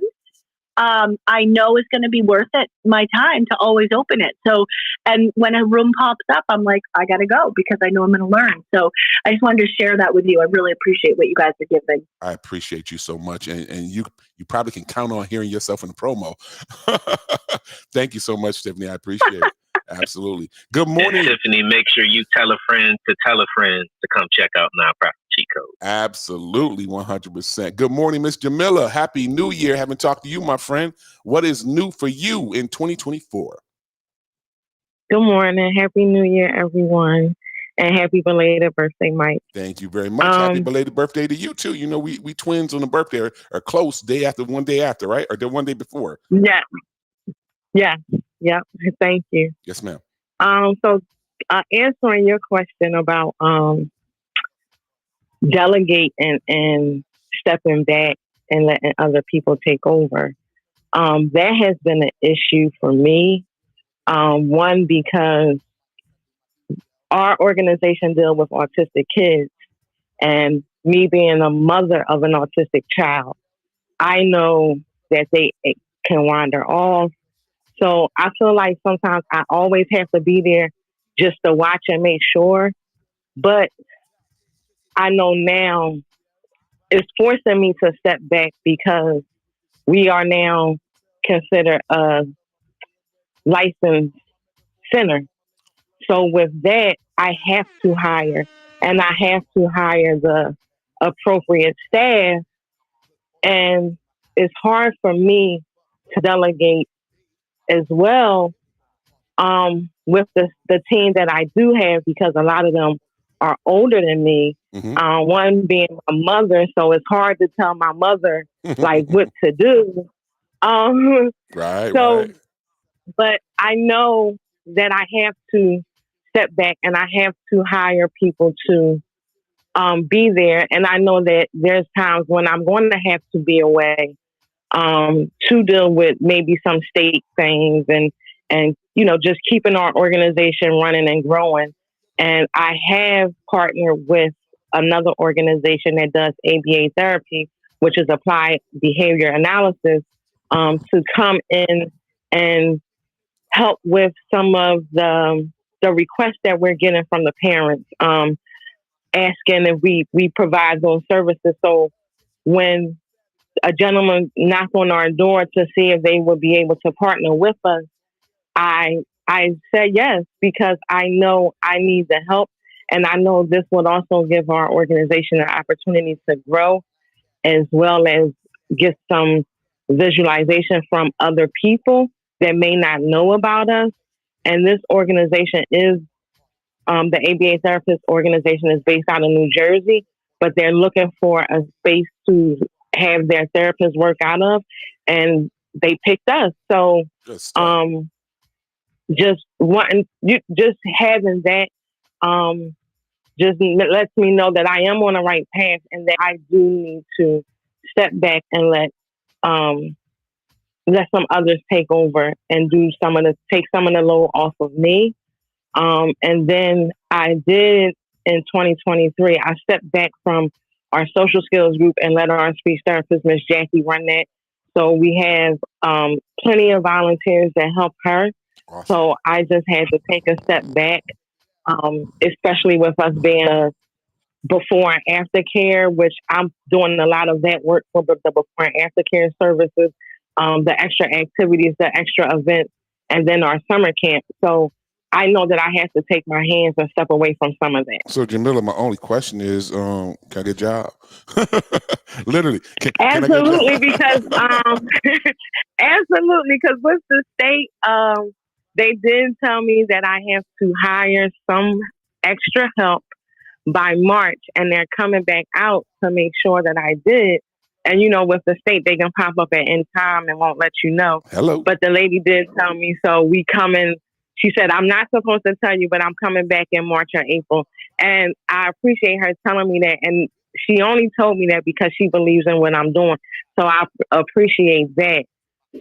I know is going to be worth it, my time to always open it. So, and when a room pops up, I'm like, I got to go because I know I'm going to learn. So I just wanted to share that with you. I really appreciate what you guys are giving. I appreciate you so much. And you probably can count on hearing yourself in the promo. Thank you so much, Tiffany. I appreciate it. Absolutely. Good morning. And Tiffany, make sure you tell a friend to come check out Nonprofit Chicos. Absolutely, 100%. Good morning, Miss Jamila. Happy New Year. Haven't talked to you, my friend. What is new for you in 2024? Good morning. Happy New Year, everyone. And happy belated birthday, Mike. Thank you very much. Happy belated birthday to you, too. You know, we twins on the birthday are close one day after, right? Or the one day before. Yeah. Yeah. Yep. Thank you. Yes, ma'am. So answering your question about delegate and stepping back and letting other people take over, that has been an issue for me. One, because our organization deals with autistic kids, and me being a mother of an autistic child, I know that they can wander off. So I feel like sometimes I always have to be there just to watch and make sure. But I know now it's forcing me to step back because we are now considered a licensed center. So with that, I have to hire, and I have to hire the appropriate staff. And it's hard for me to delegate as well with the team that I do have, because a lot of them are older than me. Mm-hmm. One being a mother, so it's hard to tell my mother like what to do. Right. But I know that I have to step back and I have to hire people to be there. And I know that there's times when I'm going to have to be away to deal with maybe some state things and you know, just keeping our organization running and growing. And I have partnered with another organization that does ABA therapy, which is applied behavior analysis, to come in and help with some of the requests that we're getting from the parents, asking if we provide those services. So when a gentleman knocked on our door to see if they would be able to partner with us, I said yes, because I know I need the help. And I know this would also give our organization an opportunity to grow, as well as get some visualization from other people that may not know about us. And this organization is, the ABA Therapist organization is based out of New Jersey, but they're looking for a space to have their therapist work out of, and they picked us. So, just having that, just lets me know that I am on the right path, and that I do need to step back and let some others take over and take some of the load off of me. And then I did in 2023, I stepped back from our social skills group and let our speech therapist, Miss Jackie, run that. So we have plenty of volunteers that help her. Awesome. So I just had to take a step back, especially with us being a before and after care, which I'm doing a lot of that work for the before and after care services, the extra activities, the extra events, and then our summer camp. So I know that I have to take my hands and step away from some of that. So Jamila, my only question is, can I get a job? Literally. Absolutely, because with the state, they did tell me that I have to hire some extra help by March, and they're coming back out to make sure that I did. And, with the state, they can pop up at any time and won't let you know. Hello. But the lady did tell me, so we coming. She said, I'm not supposed to tell you, but I'm coming back in March or April. And I appreciate her telling me that. And she only told me that because she believes in what I'm doing. So I appreciate that.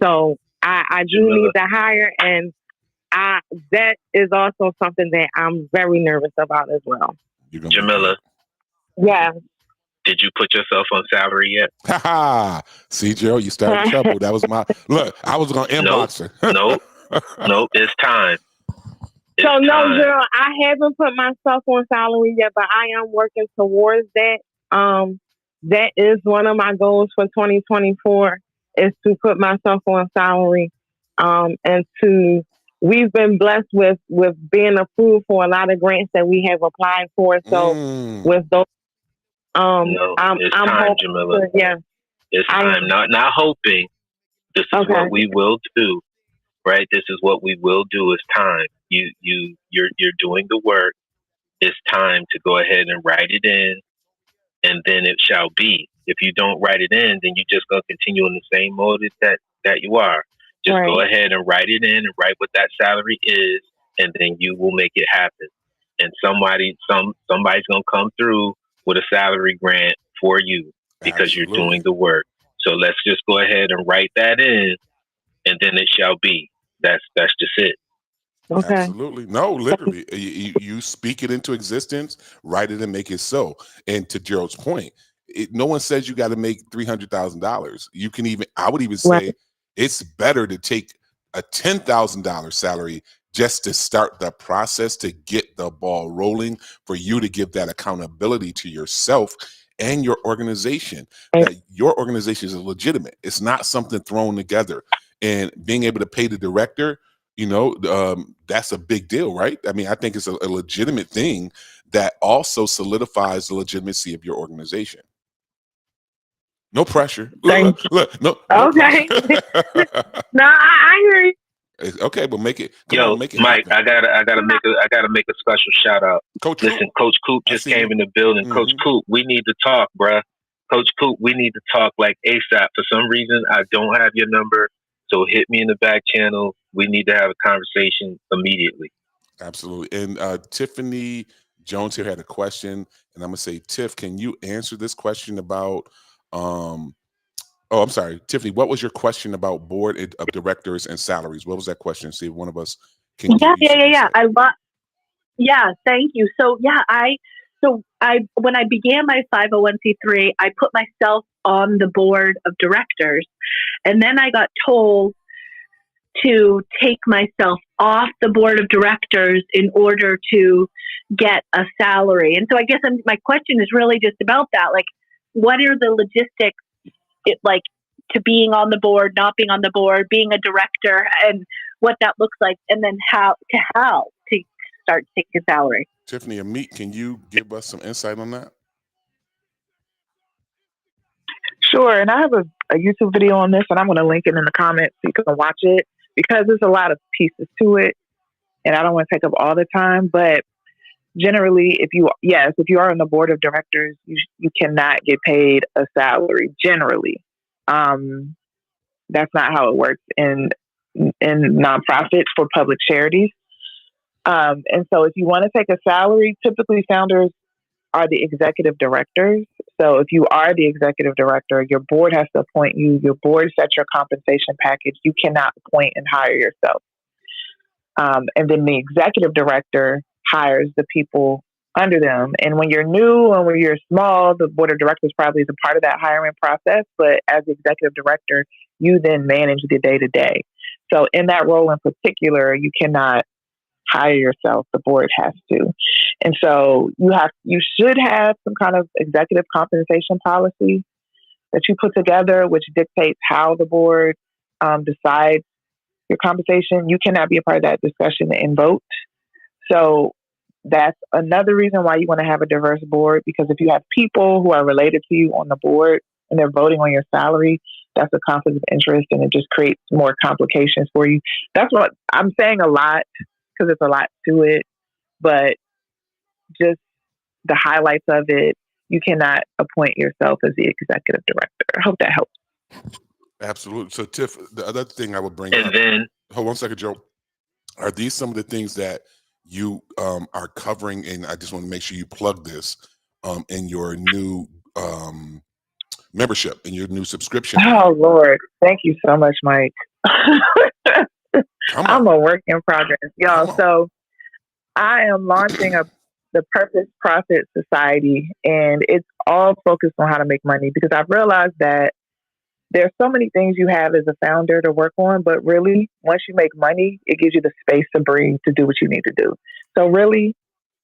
So I do need to hire, and that is also something that I'm very nervous about as well. Jamila. Yeah. Did you put yourself on salary yet? See, Gerald, you started trouble. That was look, I was going to inbox her. Nope, it's time. No, girl, I haven't put myself on salary yet, but I am working towards that. That is one of my goals for 2024 is to put myself on salary. We've been blessed with being approved for a lot of grants that we have applied for. So with those, I'm time, hoping, Jamila. Yeah, it's time. Not hoping. This is what we will do. Right, this is what we will do. It's time. You're doing the work. It's time to go ahead and write it in, and then it shall be. If you don't write it in, then you're just gonna continue in the same mode that you are. Just go ahead and write it in and write what that salary is, and then you will make it happen. And somebody's gonna come through with a salary grant for you because you're doing the work. So let's just go ahead and write that in, and then it shall be. That's just it. Okay. Absolutely. No, literally. You speak it into existence, write it and make it so. And to Gerald's point, no one says you got to make $300,000. I would even say it's better to take a $10,000 salary just to start the process, to get the ball rolling, for you to give that accountability to yourself and your organization. That your organization is legitimate. It's not something thrown together. And being able to pay the director, that's a big deal, right? I mean, I think it's a legitimate thing that also solidifies the legitimacy of your organization. No pressure. Look, no. Okay. No, I hear you. Okay, but make it. Make it Mike, happen. I gotta make a special shout out. Coach Coop just came in the building. Mm-hmm. Coach Coop, we need to talk, bruh. Coach Coop, we need to talk like ASAP. For some reason, I don't have your number. So hit me in the back channel. We need to have a conversation immediately. Absolutely. And Tiffany Jones here had a question, and I'm gonna say, Tiff, can you answer this question about? I'm sorry, Tiffany. What was your question about board of directors and salaries? What was that question? See if one of us can. Yeah. Thank you. So when I began my 501c3, I put myself on the board of directors, and then I got told to take myself off the board of directors in order to get a salary. And so I guess my question is really just about that. Like, what are the logistics, to being on the board, not being on the board, being a director, and what that looks like, and then how to start taking a salary. Tiffany Amit, can you give us some insight on that? Sure, and I have a YouTube video on this, and I'm going to link it in the comments so you can watch it, because there's a lot of pieces to it, and I don't want to take up all the time, but generally, if you are on the board of directors, you cannot get paid a salary. Generally, that's not how it works in nonprofits for public charities. And so, if you want to take a salary, typically founders are the executive directors. So, if you are the executive director, your board has to appoint you. Your board sets your compensation package. You cannot appoint and hire yourself. And then the executive director hires the people under them. And when you're new and when you're small, the board of directors probably is a part of that hiring process. But as the executive director, you then manage the day-to-day. So in that role in particular, you cannot hire yourself. The board has to. And so you should have some kind of executive compensation policy that you put together, which dictates how the board decides your compensation. You cannot be a part of that discussion and vote. So that's another reason why you want to have a diverse board, because if you have people who are related to you on the board and they're voting on your salary, that's a conflict of interest and it just creates more complications for you. That's what I'm saying a lot because it's a lot to it, but just the highlights of it, you cannot appoint yourself as the executive director. I hope that helps. Absolutely. So Tiff, the other thing I would bring And up, then, hold on 1 second, Joe. Are these some of the things that you are covering? And I just want to make sure you plug this in your new membership, in your new subscription. Oh, Lord. Thank you so much, Mike. I'm a work in progress, y'all. So I am launching the Purpose Profit Society, and it's all focused on how to make money, because I've realized that there's so many things you have as a founder to work on, but really, once you make money, it gives you the space to breathe, to do what you need to do. So really,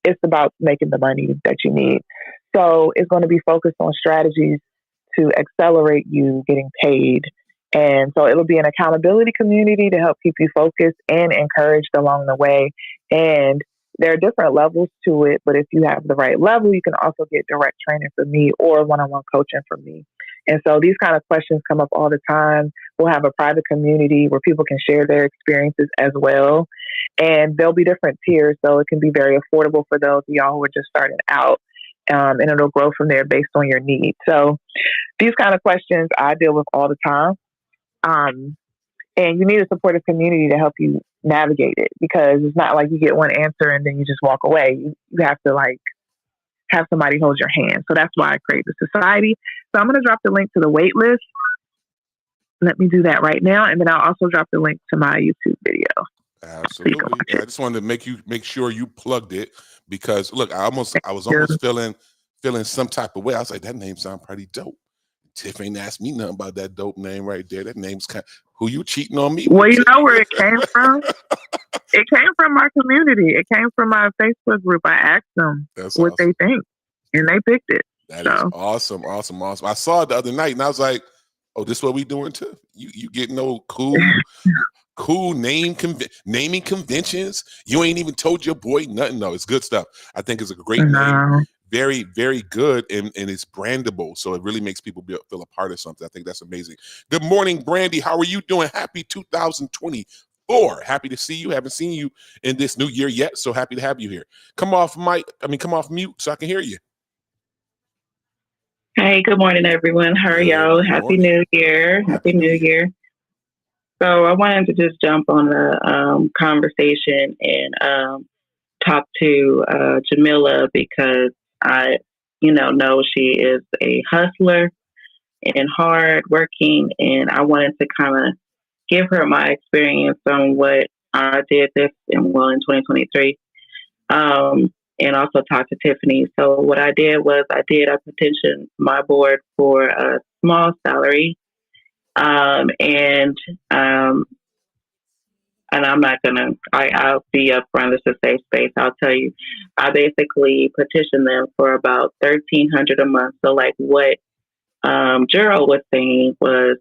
it's about making the money that you need. So it's going to be focused on strategies to accelerate you getting paid. And so it'll be an accountability community to help keep you focused and encouraged along the way. And there are different levels to it, but if you have the right level, you can also get direct training from me or one-on-one coaching from me. And so these kind of questions come up all the time. We'll have a private community where people can share their experiences as well. And there'll be different tiers, so it can be very affordable for those of y'all who are just starting out. And it'll grow from there based on your needs. So these kind of questions I deal with all the time. And you need a supportive community to help you navigate it, because it's not like you get one answer and then you just walk away. You have to have somebody hold your hand. So that's why I created the society. So I'm going to drop the link to the wait list. Let me do that right now. And then I'll also drop the link to my YouTube video. Absolutely. I just wanted to make sure you plugged it, because look, I was almost feeling some type of way. I was like, that name sounds pretty dope. Tiff ain't asked me nothing about that dope name right there. That name's who you cheating on me with? Well, you know where it came from? It came from my community. It came from my Facebook group. I asked them what they think, and they picked it. That is awesome. I saw it the other night, and I was like, oh, this is what we doing too? You getting no cool naming conventions? You ain't even told your boy nothing. No, it's good stuff. I think it's a great name. Very, very good, and it's brandable, so it really makes people feel a part of something. I think that's amazing. Good morning, Brandy. How are you doing? Happy 2024. Happy to see you. Haven't seen you in this new year yet, so happy to have you here. Come off mute so I can hear you. Hey, good morning, everyone. How are y'all? Happy New Year. Happy New Year. So I wanted to just jump on the conversation and talk to Jamila, because I, know she is a hustler and hard working, and I wanted to kind of give her my experience on what I did in 2023, and also talk to Tiffany. So what I did was I petitioned my board for a small salary, and I'm not I'll be upfront. This is a safe space. I'll tell you, I basically petitioned them for about $1,300 a month. So like what Gerald was saying was,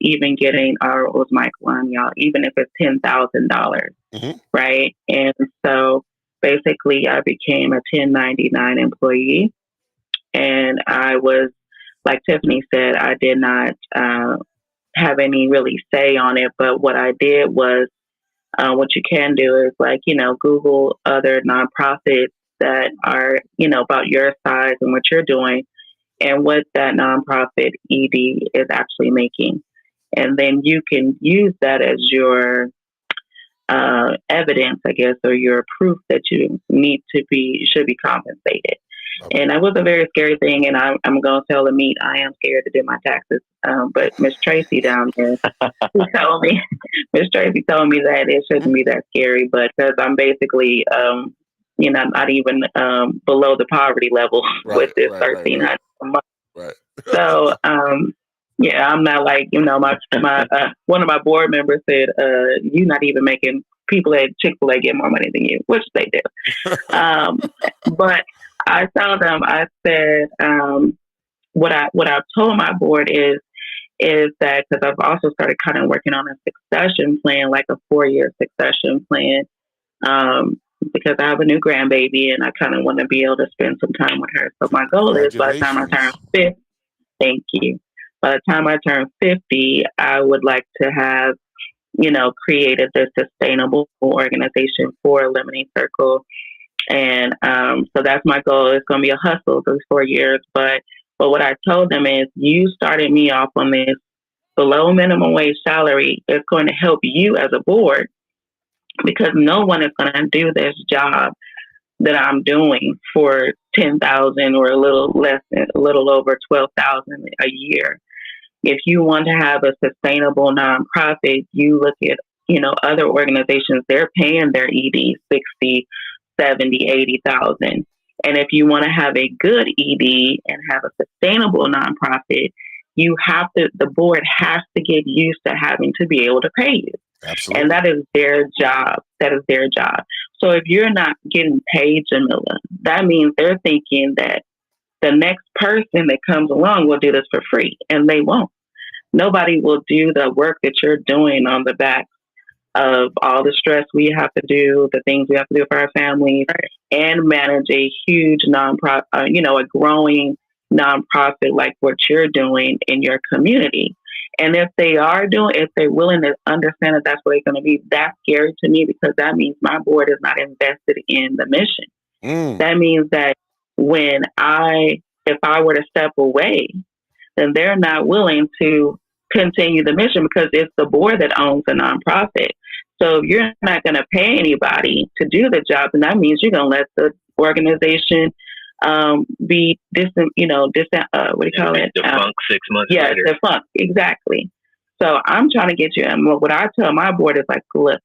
even getting our was Mike one, y'all, even if it's $10,000, right? And so basically I became a 1099 employee, and I was, like Tiffany said, I did not have any really say on it. But what I did was, what you can do is Google other nonprofits that are, about your size and what you're doing and what that nonprofit ED is actually making. And then you can use that as your evidence, I guess, or your proof that you should be compensated. Okay. And that was a very scary thing. And I'm going to tell Amit, I am scared to do my taxes. But Miss Tracy down there, Miss Tracy told me that it shouldn't be that scary, but because I'm basically, not even below the poverty level with this $1,300 a month. Right. So, yeah, I'm not like, my one of my board members said, you're not even making people at Chick-fil-A get more money than you, which they do. But I told them, I said, what I've told my board is that, because I've also started kind of working on a succession plan, like a 4-year succession plan, because I have a new grandbaby and I kind of want to be able to spend some time with her. So my goal is by the time I turn 50, thank you. By the time I turn 50, I would like to have, created this sustainable organization for Lemonade Circle. And so that's my goal. It's going to be a hustle those 4 years. But what I told them is, you started me off on this below minimum wage salary. It's going to help you as a board, because no one is going to do this job that I'm doing for $10,000 or a little over $12,000 a year. If you want to have a sustainable nonprofit, you look at, other organizations, they're paying their EDs $60,000, $70,000, $80,000. And if you want to have a good ED and have a sustainable nonprofit, the board has to get used to having to be able to pay you. Absolutely. And that is their job. So if you're not getting paid, Jamila, that means they're thinking that the next person that comes along will do this for free, and they won't. Nobody will do the work that you're doing on the back of all the stress we have to do, the things we have to do for our families, and manage a huge nonprofit, a growing nonprofit like what you're doing in your community. And if they're willing to understand that that's what they're going to be, that's scary to me, because that means my board is not invested in the mission. That means that if I were to step away, then they're not willing to continue the mission, because it's the board that owns the nonprofit. So if you're not going to pay anybody to do the job, then that means you're going to let the organization be distant, what do you call it? Defunct 6 months later. Yeah, defunct, exactly. So I'm trying to get you, and what I tell my board is like, look,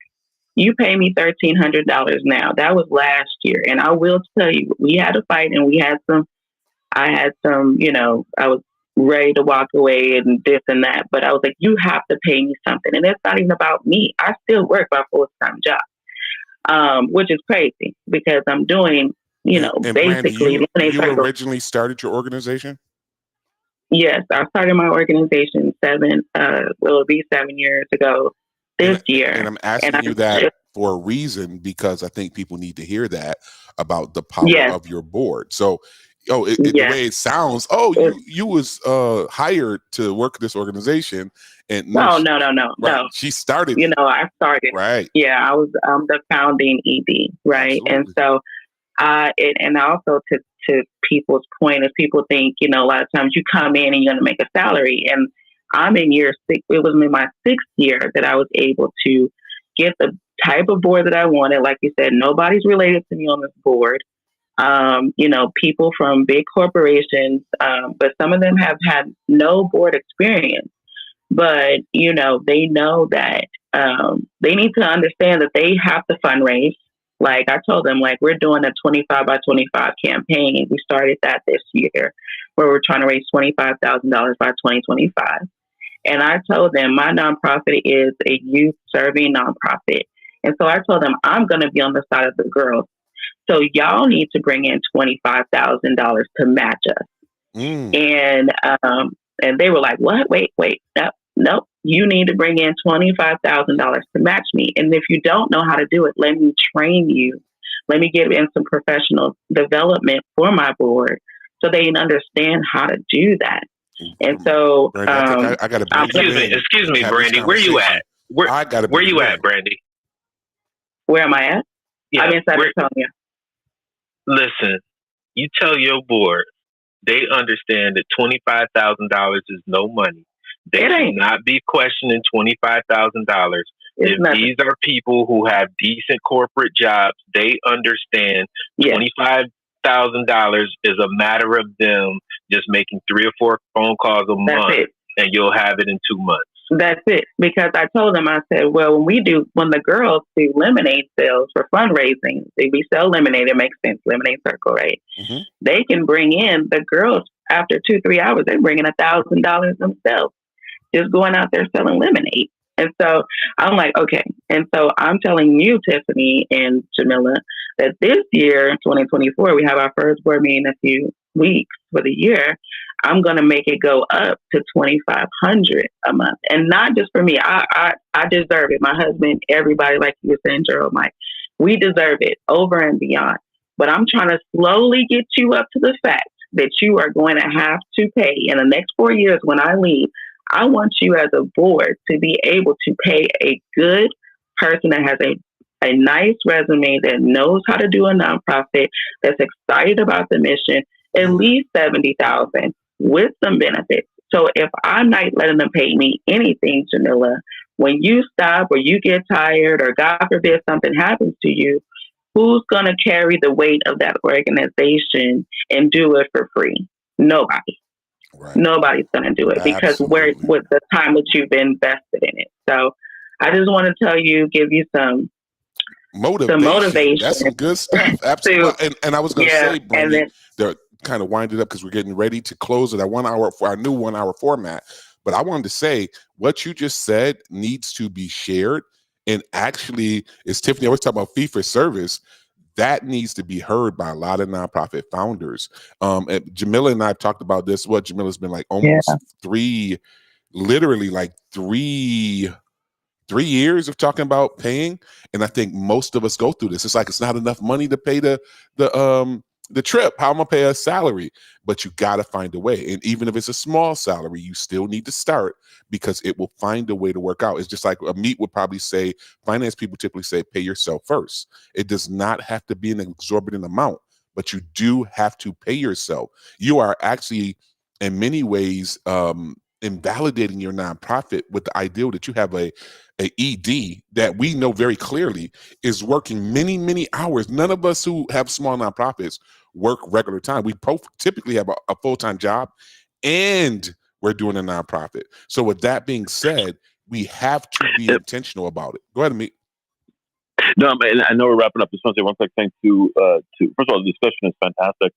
you pay me $1,300 now. That was last year. And I will tell you, we had a fight, and I had some, I was ready to walk away and this and that, but I was like, you have to pay me something. And it's not even about me. I still work my full-time job, which is crazy, because I'm doing, and basically. Brandy, you originally started your organization? Yes, I started my organization it'll be 7 years ago this year. And I'm asking you that for a reason, because I think people need to hear that about the power of your board. So, the way it sounds, you was hired to work this organization, and no. She started. I started. Right. Yeah, I'm the founding ED. Right, absolutely. And so, and also to people's point, is people think a lot of times you come in and you're going to make a salary, and I'm in year 6. It was in my 6th year that I was able to get the type of board that I wanted. Like you said, nobody's related to me on this board. People from big corporations, but some of them have had no board experience. But, they know that they need to understand that they have to fundraise. Like I told them, we're doing a 25 by 25 campaign. We started that this year, where we're trying to raise $25,000 by 2025. And I told them my nonprofit is a youth serving nonprofit. And so I told them I'm going to be on the side of the girls. So y'all need to bring in $25,000 to match us. And they were like, what? Wait, no, you need to bring in $25,000 to match me. And if you don't know how to do it, let me train you. Let me get in some professional development for my board, so they can understand how to do that. And so, Brandy, I got to excuse me, Brandy, where you at? Where you at, Brandy? Where am I at? Yeah, I'm in San Antonio. Listen, you tell your board they understand that $25,000 is no money. They should not be questioning $25,000. If these are people who have decent corporate jobs, they understand $25,000 is a matter of them just making 3 or 4 phone calls a month, and you'll have it in 2 months. That's it. Because I told them, I said, well, when the girls do lemonade sales for fundraising, we sell lemonade. It makes sense. Lemonade Circle, right? Mm-hmm. They can bring in the girls after 2-3 hours. They're bringing $1,000 themselves, just going out there selling lemonade. And so I'm like, okay. And so I'm telling you, Tiffany and Jamila, that this year, 2024, we have our first board meeting in a few weeks for the year. I'm going to make it go up to $2,500 a month. And not just for me. I deserve it. My husband, everybody, like you were saying, Gerald, Mike, we deserve it over and beyond. But I'm trying to slowly get you up to the fact that you are going to have to pay in the next 4 years when I leave. I want you as a board to be able to pay a good person that has a nice resume, that knows how to do a nonprofit, that's excited about the mission, at least $70,000 with some benefits. So if I'm not letting them pay me anything, Jamila, when you stop or you get tired or God forbid something happens to you, who's going to carry the weight of that organization and do it for free? Nobody. Right. Nobody's going to do it because with the time that you've invested in it. So I just want to tell you, give you some motivation. That's some good stuff. Absolutely. And I was going to say, Brandy, they're kind of winding up because we're getting ready to close it at 1 hour for our new 1 hour format. But I wanted to say what you just said needs to be shared. And actually, as Tiffany always talk about fee for service, that needs to be heard by a lot of nonprofit founders. And Jamila and I have talked about this. Jamila's been like almost 3 years of talking about paying. And I think most of us go through this. It's like, it's not enough money to pay the trip. How am I gonna pay a salary? But you got to find a way. And even if it's a small salary, you still need to start because it will find a way to work out. It's just like Amit would probably say, finance people typically say, pay yourself first. It does not have to be an exorbitant amount, but you do have to pay yourself. You are actually, in many ways, invalidating your nonprofit with the idea that you have a ED that we know very clearly is working many, many hours. None of us who have small nonprofits work regular time. We typically have a full-time job and we're doing a nonprofit. So with that being said, we have to be intentional about it. Go ahead, Amit. No, and I know we're wrapping up. Just want to say one quick thing to first of all, the discussion is fantastic.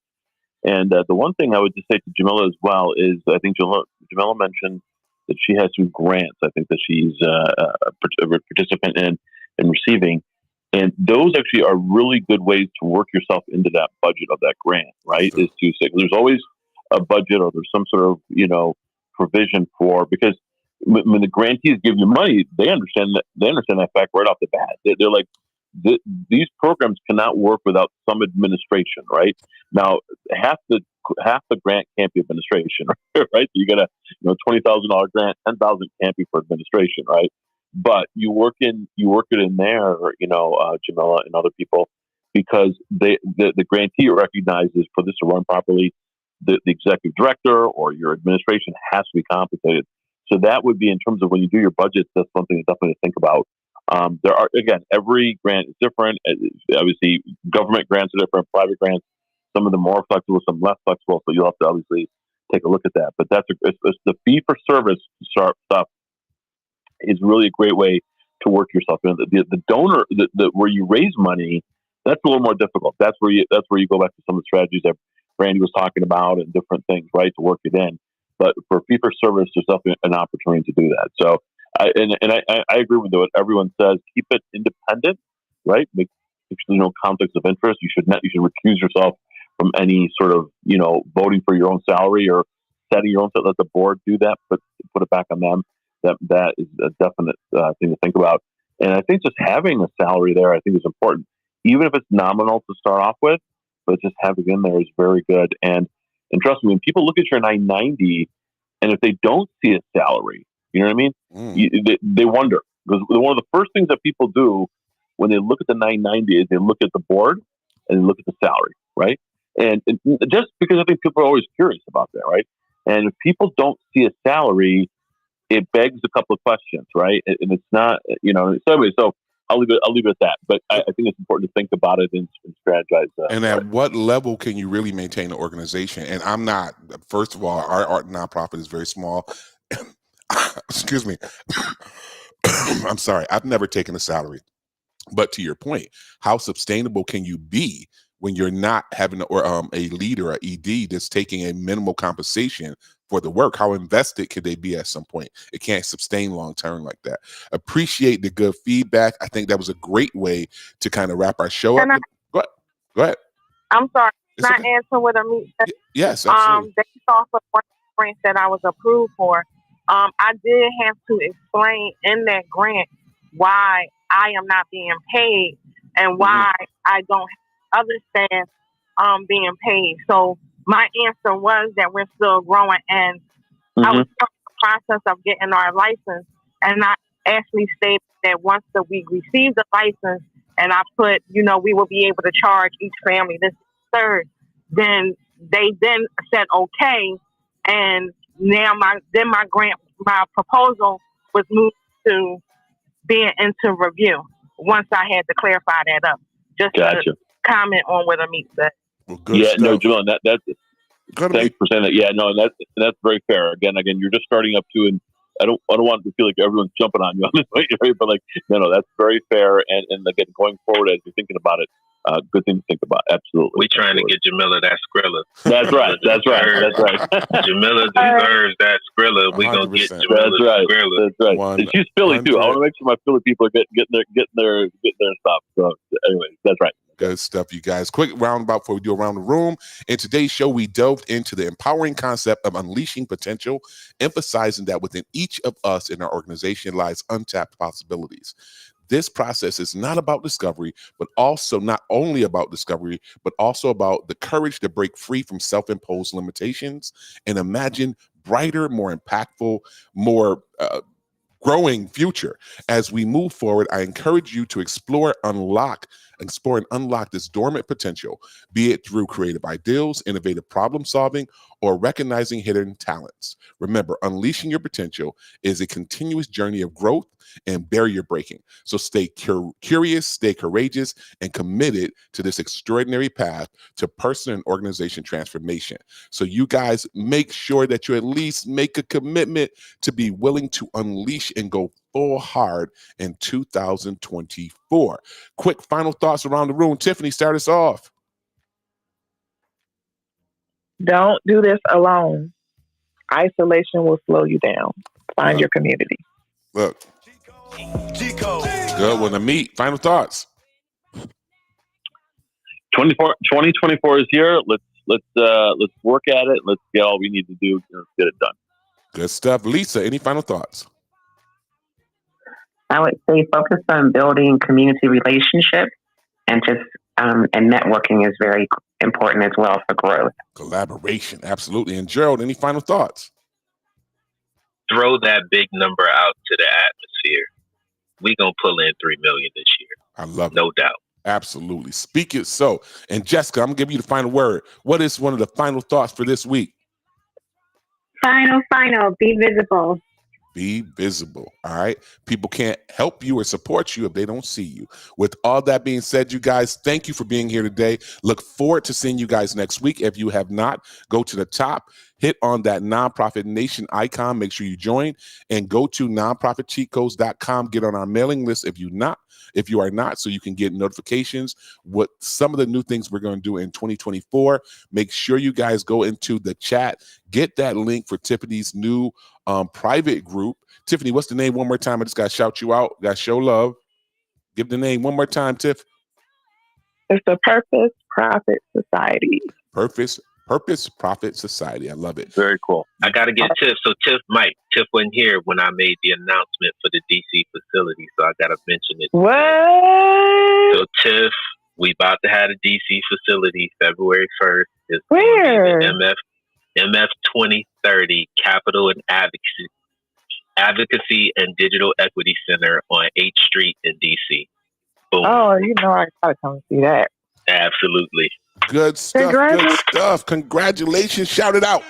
And the one thing I would just say to Jamila as well is I think Jamila mentioned that she has some grants. I think that she's a participant in receiving. And those actually are really good ways to work yourself into that budget of that grant, right? Sure. Is to say, there's always a budget or there's some sort of, provision for, because when the grantees give you money, they understand that fact right off the bat. They're like, these programs cannot work without some administration, right? Now, half the grant can't be administration, right? So you got a $20,000 grant, $10,000 can't be for administration, right? But you work it in there, Jamila and other people, because the grantee recognizes for this to run properly, the executive director or your administration has to be compensated. So that would be, in terms of when you do your budgets, that's something definitely to think about. There are, again, every grant is different. Obviously, government grants are different, private grants. Some of them more flexible, some less flexible. So you'll have to obviously take a look at that. But it's the fee for service stuff is really a great way to work yourself in. The donor, where you raise money, that's a little more difficult. That's where you go back to some of the strategies that Brandy was talking about and different things, right, to work it in. But for fee for service, there's definitely an opportunity to do that. So, I agree with what everyone says. Keep it independent, right? Make sure there's no conflicts of interest. You should recuse yourself from any sort of voting for your own salary or setting your own. Let the board do that, but put it back on them. That is a definite thing to think about. And I think just having a salary there, I think, is important, even if it's nominal to start off with. But just having it in there is very good. And trust me, when people look at your 990, and if they don't see a salary, you know what I mean? They wonder. Because one of the first things that people do when they look at the 990 is they look at the board and they look at the salary. right? And just because I think people are always curious about that, right? And if people don't see a salary, it begs a couple of questions, right? And it's not, so anyway, so I'll leave it at that. But I think it's important to think about it and strategize. And at what level can you really maintain an organization? And I'm not, first of all, our nonprofit is very small. Excuse me. I'm sorry. I've never taken a salary. But to your point, how sustainable can you be when you're not having a leader, a ED that's taking a minimal compensation for the work? How invested could they be at some point? It can't sustain long term like that. Appreciate the good feedback. I think that was a great way to kind of wrap our show up. Go ahead. I'm sorry, It's not okay. answering with a meet. Yes, absolutely. Based off of one grant that I was approved for, I did have to explain in that grant why I am not being paid and why I don't have other staff being paid. So my answer was that we're still growing, and I was in the process of getting our license, and I actually stated that once we receive the license, and I put, we will be able to charge each family this third. Then they then said okay, and now my proposal was moved to being into review once I had to clarify that up. Just to comment on what Amit said. Well, good stuff. No, Jamil, that's thanks for saying that. Yeah, no, and that's very fair. Again, you're just starting up too, and I don't want to feel like everyone's jumping on you on this way, right? But no, that's very fair. And again, going forward as you're thinking about it, good thing to think about. Absolutely. We trying to get Jamila that Skrilla. That's right. Jamila deserves that Skrilla. We gonna get Jamila Skrilla. That's right. And she's Philly too. I want to make sure my Philly people are getting their stuff. So anyway, that's right. Good stuff, you guys. Quick roundabout before we do around the room. In today's show, we delved into the empowering concept of unleashing potential, emphasizing that within each of us in our organization lies untapped possibilities. This process is not about discovery, but also not only about discovery, but also about the courage to break free from self-imposed limitations and imagine brighter, more impactful, more growing future. As we move forward, I encourage you to explore and unlock this dormant potential, be it through creative ideals, innovative problem solving, or recognizing hidden talents. Remember, unleashing your potential is a continuous journey of growth and barrier breaking. So stay curious, stay courageous, and committed to this extraordinary path to personal and organization transformation. So you guys make sure that you at least make a commitment to be willing to unleash and go full hard in 2024. Quick final thoughts around the room. Tiffany, start us off. Don't do this alone. Isolation will slow you down. Find your community. Look. Good one. Amit, final thoughts. 2024 is here. Let's work at it. Let's get all we need to do. Let's get it done. Good stuff. Lisa, any final thoughts? I would say focus on building community relationships and networking is very important as well for growth. Collaboration, absolutely. And Gerald, any final thoughts? Throw that big number out to the atmosphere. We gonna pull in 3 million this year. I love it. No doubt. Absolutely. Speak it so. And Jessica, I'm gonna give you the final word. What is one of the final thoughts for this week? Final. Be visible. Be visible. All right. People can't help you or support you if they don't see you. With all that being said, you guys, thank you for being here today. Look forward to seeing you guys next week. If you have not, go to the top, hit on that Nonprofit Nation icon. Make sure you join and go to nonprofitcheatcodes.com. Get on our mailing list if you are not, so you can get notifications what some of the new things we're going to do in 2024. Make sure you guys go into the chat, get that link for Tiffany's new private group. Tiffany, what's the name one more time? I just got to shout you out. Got to show love. Give the name one more time, Tiff. It's the Purpose Profit Society. Purpose Profit Society. I love it. Very cool. I got to get Tiff. So Tiff wasn't here when I made the announcement for the DC facility, so I got to mention it. What? So Tiff, we about to have a DC facility February 1st. It's where? The MF 2030 Capital and Advocacy and Digital Equity Center on 8th Street in DC. Boom. Oh, I gotta come see that. Absolutely. Good stuff. Good stuff. Congratulations. Shout it out.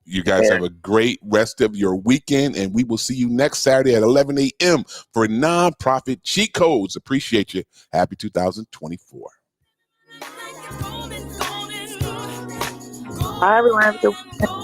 You guys have a great rest of your weekend, and we will see you next Saturday at 11 a.m. for Nonprofit Cheat Codes. Appreciate you. Happy 2024. Bye, everyone. Have a good weekend.